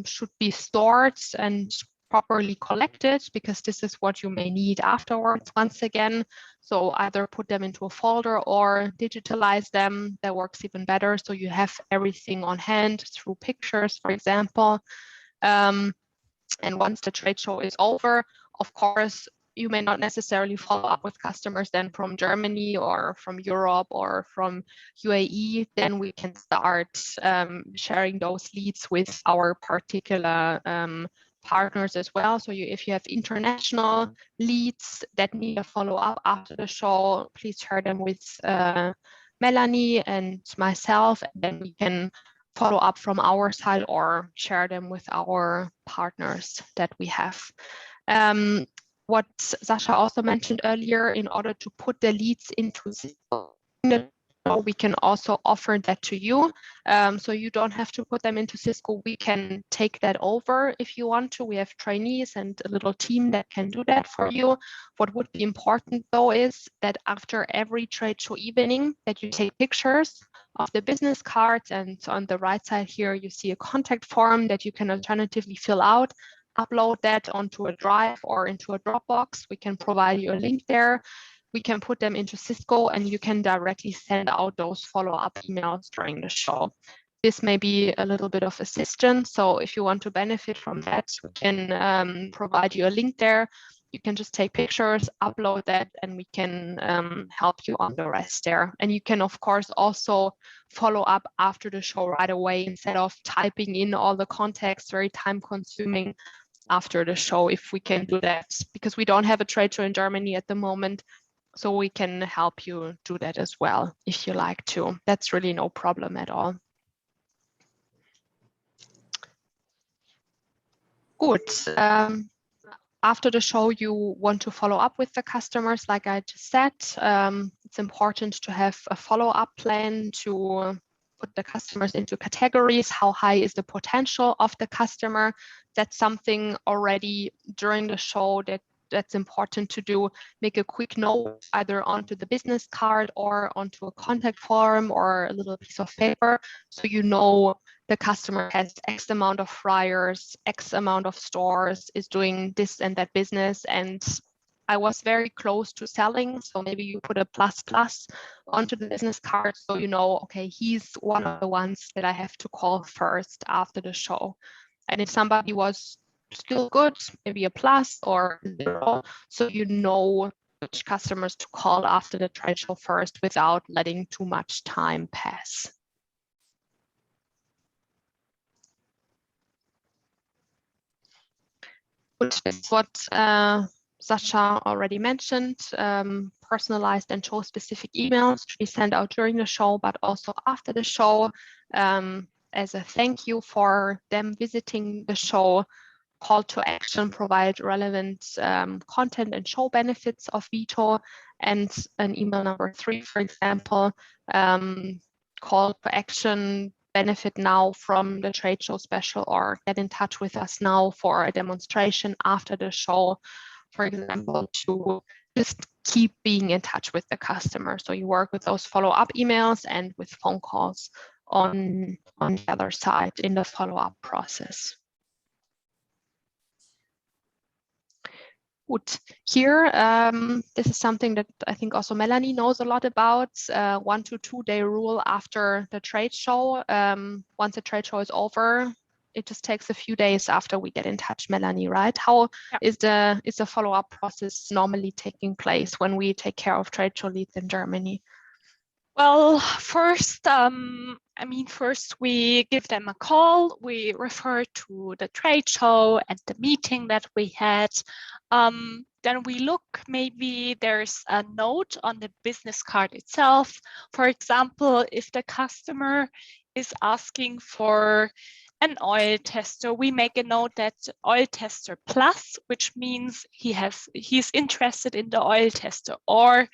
should be stored and properly collected, because this is what you may need afterwards once again. So either put them into a folder or digitalize them. That works even better. So you have everything on hand through pictures, for example. And once the trade show is over, of course, you may not necessarily follow up with customers then from Germany or from Europe or from UAE. Then we can start sharing those leads with our particular partners as well. So if you have international leads that need a follow-up after the show, please share them with Melanie and myself, and then we can follow up from our side or share them with our partners that we have. What Sasha also mentioned earlier, in order to put the leads into Cisco, we can also offer that to you. So you don't have to put them into Cisco. We can take that over if you want to. We have trainees and a little team that can do that for you. What would be important though is that after every trade show evening that you take pictures of the business cards, and on the right side here you see a contact form that you can alternatively fill out. Upload that onto a drive or into a Dropbox. We can provide you a link there. We can put them into Cisco and you can directly send out those follow-up emails during the show. This may be a little bit of assistance. So if you want to benefit from that, we can provide you a link there. You can just take pictures, upload that, and we can help you on the rest there. And you can, of course, also follow up after the show right away instead of typing in all the context, very time consuming after the show, if we can do that, because we don't have a trade show in Germany at the moment. So we can help you do that as well, if you like to. That's really no problem at all. Good. After the show, you want to follow up with the customers, like I just said. It's important to have a follow-up plan to put the customers into categories. How high is the potential of the customer? That's something already during the show that's important to do. Make a quick note either onto the business card or onto a contact form or a little piece of paper, so you know the customer has X amount of fryers, X amount of stores, is doing this and that business, and I was very close to selling. So maybe you put a plus onto the business card, so you know, okay, he's one of the ones that I have to call first after the show. And if somebody was still good, maybe a plus or 0, so you know which customers to call after the trade show first without letting too much time pass. Which is what Sasha already mentioned, personalized and show-specific emails to be sent out during the show, but also after the show, as a thank you for them visiting the show. Call to action, provide relevant content and show benefits of VITO, and an email number 3, for example, call to action benefit now from the trade show special, or get in touch with us now for a demonstration after the show, for example, to just keep being in touch with the customer. So you work with those follow-up emails and with phone calls on the other side in the follow-up process. Good. Here, this is something that I think also Melanie knows a lot about, 1 to 2 day rule after the trade show. Once the trade show is over, it just takes a few days after we get in touch, Melanie, right? How is the follow-up process normally taking place when we take care of trade show leads in Germany? Well, first, first we give them a call. We refer to the trade show and the meeting that we had. Then we look, maybe there's a note on the business card itself. For example, if the customer is asking for an oil tester, we make a note that oil tester plus, which means he's interested in the oil tester. Or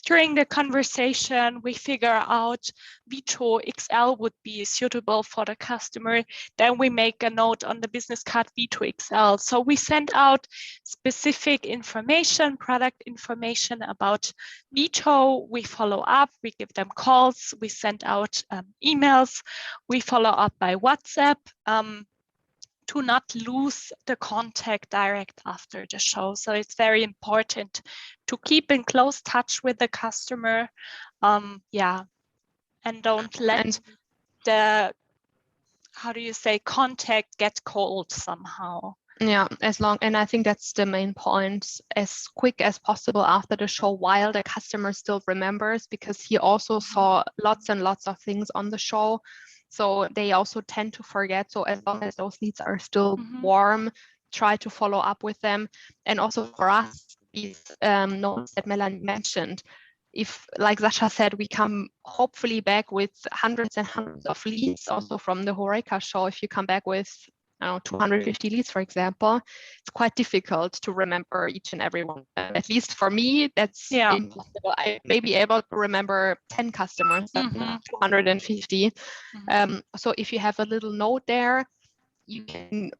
during the conversation, we figure out VITO XL would be suitable for the customer. Then we make a note on the business card VITO XL. So we send out specific information, product information about VITO. We follow up, we give them calls, we send out emails, we follow up by WhatsApp to not lose the contact direct after the show. So it's very important to keep in close touch with the customer, and don't let the, how do you say, contact get cold somehow. Yeah, and I think that's the main point, as quick as possible after the show, while the customer still remembers, because he also saw lots and lots of things on the show. So they also tend to forget. So as long as those leads are still warm, try to follow up with them. And also for us, these notes that Melanie mentioned, if, like Sasha said, we come hopefully back with hundreds and hundreds of leads also from the Horeca show. If you come back with 250 leads, for example, it's quite difficult to remember each and every one. At least for me, that's impossible. I may be able to remember 10 customers, but not 250. So if you have a little note there, you can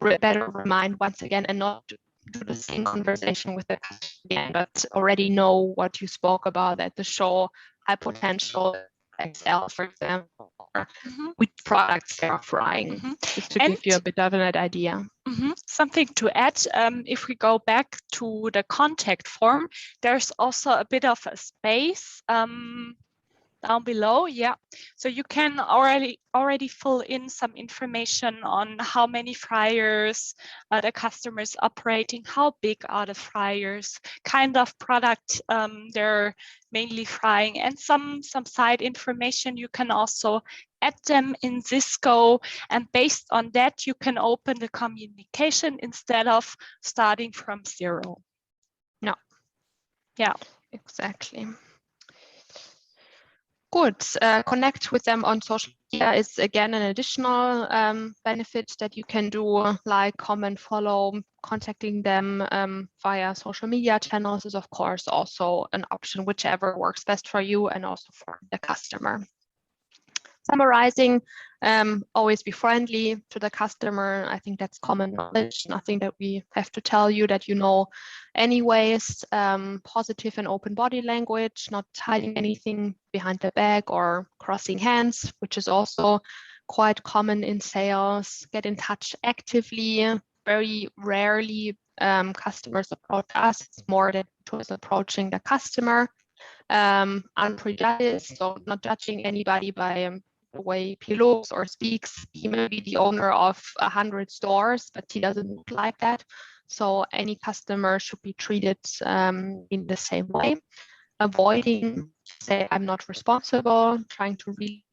better remind once again and not do the same conversation with the customer again, but already know what you spoke about at the show, high potential XL, for example, or which products they're offering, just to give you a bit of an idea. Something to add, if we go back to the contact form, there's also a bit of a space down below. So you can already fill in some information on how many fryers the customer is operating, how big are the fryers, kind of product they're mainly frying, and some side information. You can also add them in Cisco, and based on that you can open the communication instead of starting from zero. Exactly. Good. Connect with them on social media is again an additional benefit that you can do, like comment, follow. Contacting them via social media channels is of course also an option, whichever works best for you and also for the customer. Summarizing, always be friendly to the customer. I think that's common knowledge, nothing that we have to tell you that you know anyways. Positive and open body language, not hiding anything behind the back or crossing hands, which is also quite common in sales. Get in touch actively. Very rarely customers approach us. It's more that it was approaching the customer. Unprejudiced, so not judging anybody by the way he looks or speaks. He may be the owner of 100 stores, but he doesn't look like that. So any customer should be treated in the same way. Avoiding say I'm not responsible, trying to really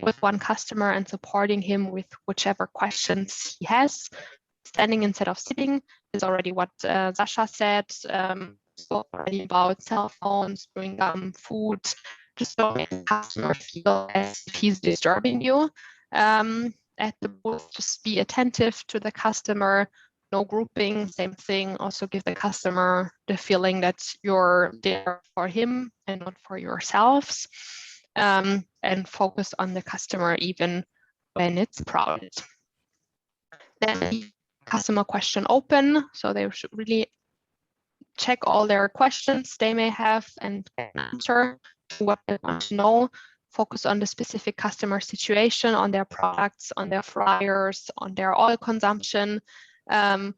with one customer and supporting him with whichever questions he has. Standing instead of sitting is already what Sasha said. Spoke already about cell phones, bring food. Just don't make the customer feel as if he's disturbing you. At the booth, just be attentive to the customer. No grouping, same thing. Also give the customer the feeling that you're there for him and not for yourselves. and focus on the customer even when it's crowded. Then leave customer question open, so they should really check all their questions they may have and answer what they want to know. Focus on the specific customer situation, on their products, on their flyers, on their oil consumption. The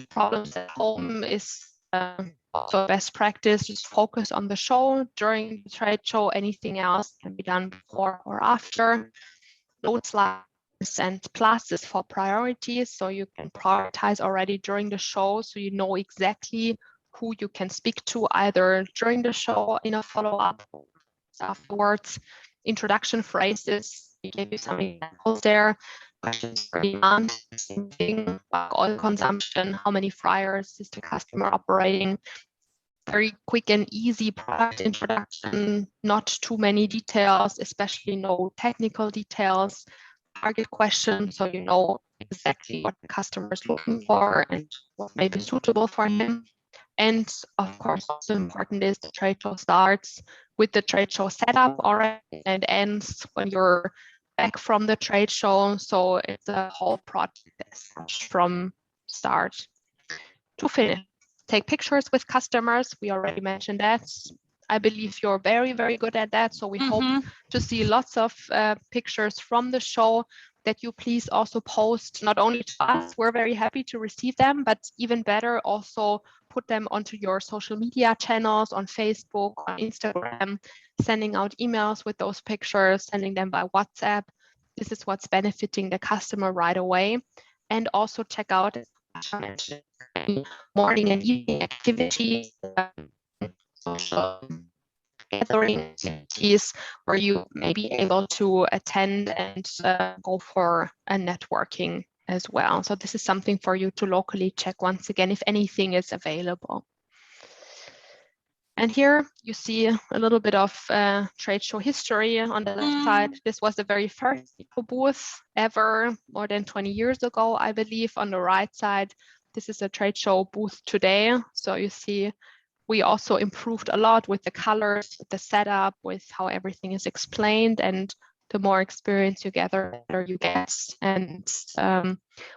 problems at home is also best practice. Just focus on the show during the trade show. Anything else can be done before or after. Note slides and classes for priorities, so you can prioritize already during the show, so you know exactly who you can speak to either during the show in a follow-up afterwards. Introduction phrases, we gave you some examples there. Questions for demand, same thing, like oil consumption, how many fryers is the customer operating. Very quick and easy product introduction, not too many details, especially no technical details. Target question, so you know exactly what the customer is looking for and what may be suitable for him. And of course, also important is the trade show starts with the trade show setup already and ends when you're back from the trade show. So it's a whole project from start to finish. Take pictures with customers. We already mentioned that. I believe you're very, very good at that. So we hope to see lots of pictures from the show that you please also post, not only to us, we're very happy to receive them, but even better, also put them onto your social media channels on Facebook, on Instagram, sending out emails with those pictures, sending them by WhatsApp. This is what's benefiting the customer right away. And also check out morning and evening activities, social gathering activities where you may be able to attend and go for a networking as well. So this is something for you to locally check once again if anything is available. And here you see a little bit of trade show history on the left side. This was the very first VITO booth ever, more than 20 years ago, I believe. On the right side, this is a trade show booth today. So you see we also improved a lot with the colors, with the setup, with how everything is explained, and the more experience you gather, the better you get. And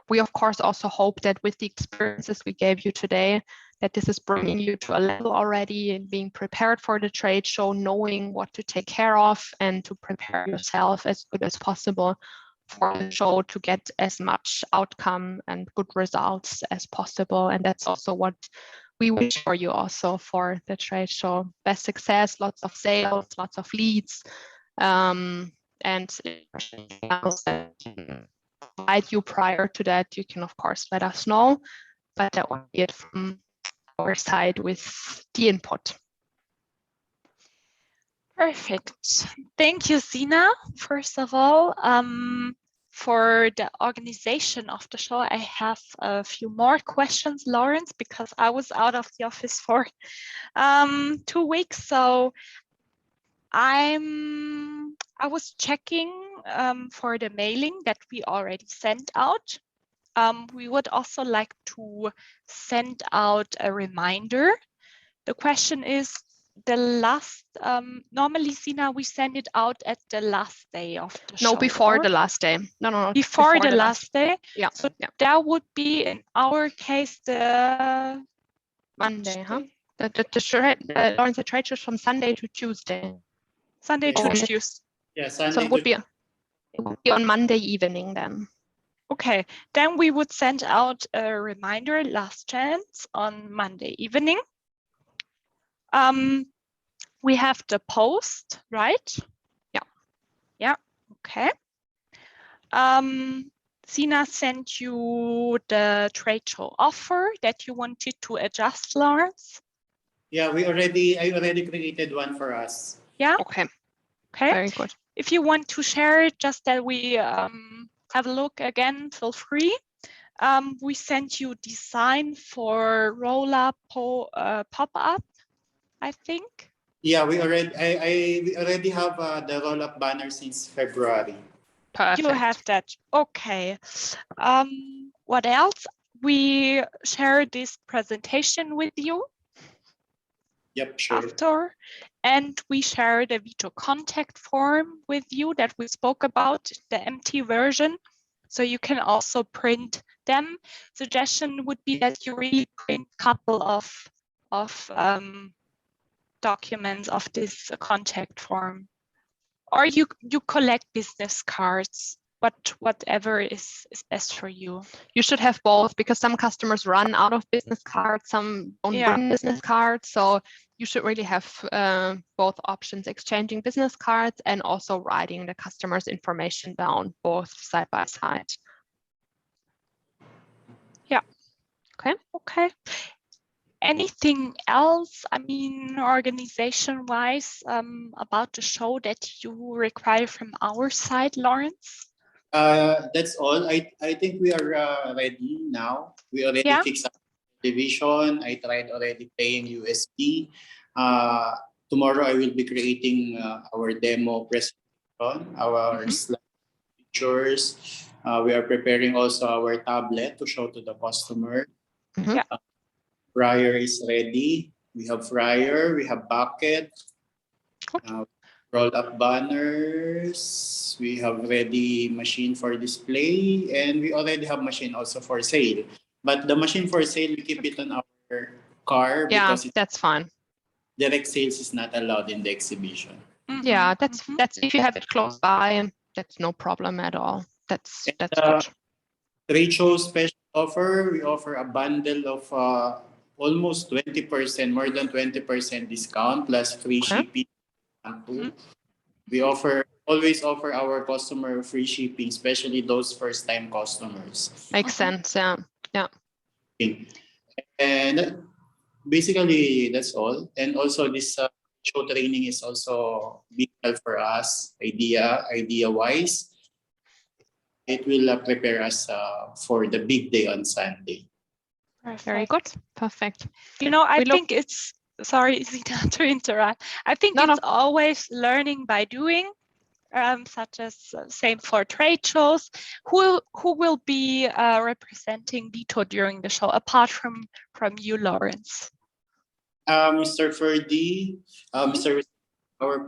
we of course also hope that with the experiences we gave you today, that this is bringing you to a level already and being prepared for the trade show, knowing what to take care of and to prepare yourself as good as possible for the show to get as much outcome and good results as possible. And that's also what we wish for you also for the trade show. Best success, lots of sales, lots of leads, and guide you prior to that, you can of course let us know, but that will be it from our side with the input. Perfect. Thank you, Sina. First of all, for the organization of the show, I have a few more questions, Lawrence, because I was out of the office for 2 weeks. So I was checking for the mailing that we already sent out. We would also like to send out a reminder. The question is, the last, normally, Sina, we send it out at the last day of the show. No, before the last day. No. Before the last day? Yeah. So that would be, in our case, the Monday, huh? The trade show from Sunday to Tuesday. Sunday to Tuesday. Yeah, Sunday. So it would be on Monday evening then. Okay, then we would send out a reminder, last chance, on Monday evening. We have the post, right? Yeah, okay. Sina sent you the trade show offer that you wanted to adjust, Lawrence? Yeah, I already created one for us. Yeah? Okay. Okay. Very good. If you want to share it, just that we have a look again, feel free. We sent you design for roll-up pop-up, I think. Yeah, we already have the roll-up banner since February. Perfect. You have that. Okay. What else? We share this presentation with you. Yep, sure. after. And we share the VITO contact form with you that we spoke about, the empty version. So you can also print them. Suggestion would be that you really print a couple of documents of this contact form. Or you collect business cards, whatever is best for you. You should have both, because some customers run out of business cards, some don't bring business cards. So you should really have both options, exchanging business cards and also writing the customer's information down, both side by side. Yeah. Okay. Anything else, I mean, organization-wise, about the show that you require from our side, Lawrence? That's all. I think we are ready now. We already fixed up division. I tried already playing USB. Tomorrow I will be creating our demo presentation, our slide pictures. We are preparing also our tablet to show to the customer. Fryer is ready. We have fryer, we have bucket, rolled up banners. We have ready machine for display, and we already have machine also for sale. But the machine for sale, we keep it on our car because that's fine. Direct sales is not allowed in the exhibition. Yeah, that's if you have it close by, that's no problem at all. That's good. Trade show special offer, we offer a bundle of almost 20%, more than 20% discount plus free shipping. We always offer our customer free shipping, especially those first-time customers. Makes sense, yeah. And basically, that's all. And also this show training is also big help for us, idea-wise. It will prepare us for the big day on Sunday. Very good. Perfect. You know, I think it's, sorry, Zita, to interrupt. I think it's always learning by doing, such as same for trade shows. Who will be representing VITO during the show, apart from you, Lawrence? Mr. Ferdy,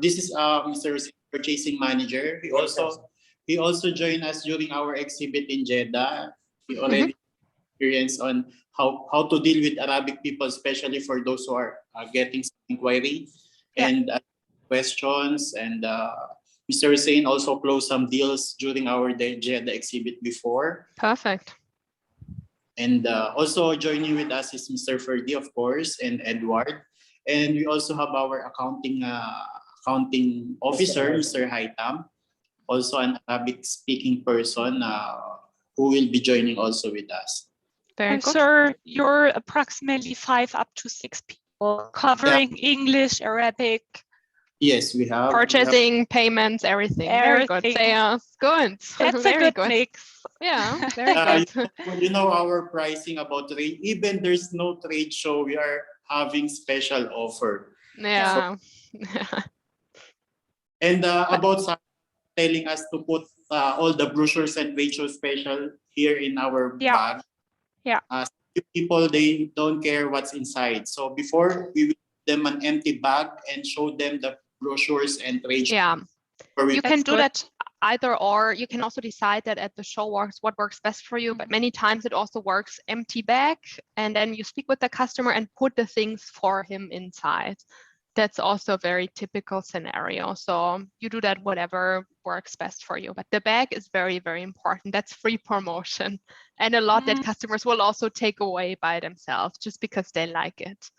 this is Mr. Purchasing Manager. He also joined us during our exhibit in Jeddah. He already experienced on how to deal with Arabic people, especially for those who are getting some inquiry and questions. And Mr. Hussein also closed some deals during our Jeddah exhibit before. Perfect. And also joining with us is Mr. Ferdy, of course, and Edward. And we also have our accounting officer, Mr. Haitam, also an Arabic-speaking person who will be joining also with us. Very good. Sir, you're approximately 5 up to 6 people covering English, Arabic. Yes, we have. Purchasing, payments, everything. Very good. Sales. Good. That's very a good mix. Yeah, very good. You know our pricing about trade. Even there's no trade show, we are having special offer. Yeah. And about telling us to put all the brochures and trade show special here in our bag. Yeah. People, they don't care what's inside. So before, we will give them an empty bag and show them the brochures and trade show. Yeah. You can do that either or. You can also decide that at the show what works best for you. But many times it also works empty bag, and then you speak with the customer and put the things for him inside. That's also a very typical scenario. So you do that whatever works best for you. But the bag is very, very important. That's free promotion. And a lot that customers will also take away by themselves just because they like it.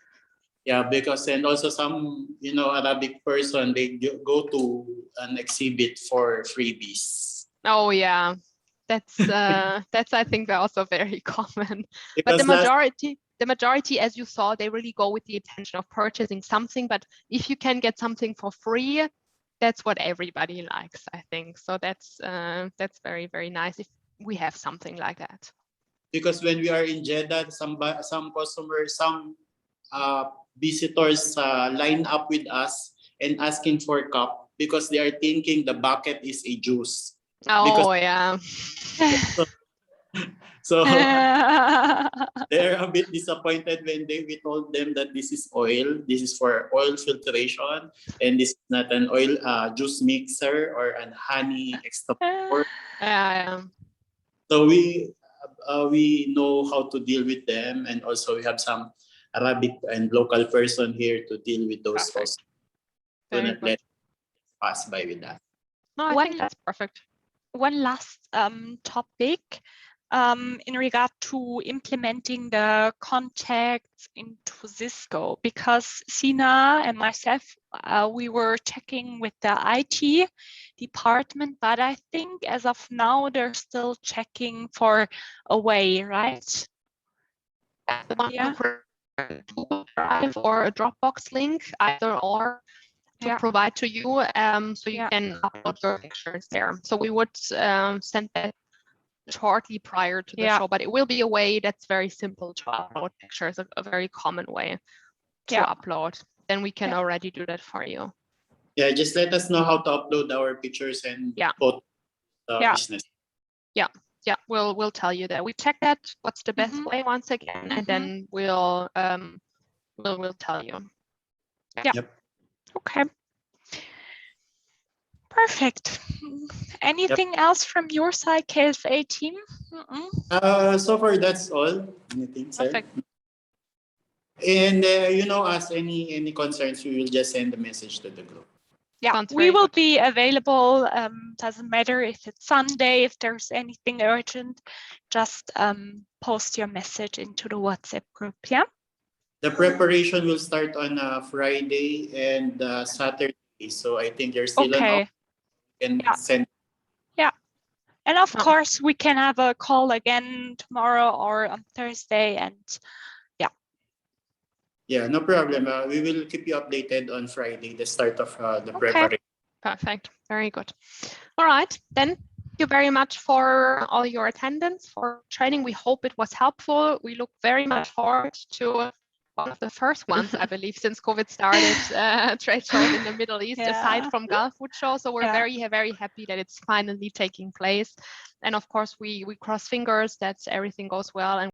Yeah, because and also some, Arabic person, they go to an exhibit for freebies. Oh yeah, that's I think also very common. Because but the majority, as you saw, they really go with the intention of purchasing something. But if you can get something for free, that's what everybody likes, I think. So that's very, very nice if we have something like that. Because when we are in Jeddah, some customers, some visitors line up with us and asking for a cup because they are thinking the bucket is a juice. Oh, yeah. So they're a bit disappointed when we told them that this is oil. This is for oil filtration, and this is not an oil juice mixer or an honey extractor. So we know how to deal with them, and also we have some Arabic and local person here to deal with those also. Do not let pass by with that. No, I think that's perfect. One last topic in regard to implementing the contacts into Cisco, because Sina and myself, we were checking with the IT department, but I think as of now, they're still checking for a way, right? Yeah. Google Drive or a Dropbox link, either or, to provide to you, so you can upload your pictures there. So we would send that shortly prior to the show, but it will be a way that's very simple to upload pictures, a very common way to upload. Then we can already do that for you. Yeah, just let us know how to upload our pictures and put the business. Yeah, we'll tell you that. We check that, what's the best way once again, and then we'll tell you. Yep. Okay. Perfect. Anything else from your side, KSA team? So far that's all. Anything, sir? Perfect. And as any concerns, we will just send a message to the group. Yeah, we will be available. Doesn't matter if it's Sunday, if there's anything urgent, just post your message into the WhatsApp group. Yeah. The preparation will start on Friday and Saturday. So I think you're still on. And send. Yeah. And of course, we can have a call again tomorrow or on Thursday. And yeah, no problem. We will keep you updated on Friday, the start of the preparation. Perfect. Very good. All right. Then thank you very much for all your attendance, for training. We hope it was helpful. We look very much forward to one of the first ones, I believe, since COVID started, trade shows in the Middle East, aside from Gulf Food Show. So we're very, very happy that it's finally taking place. And of course, we cross fingers that everything goes well. And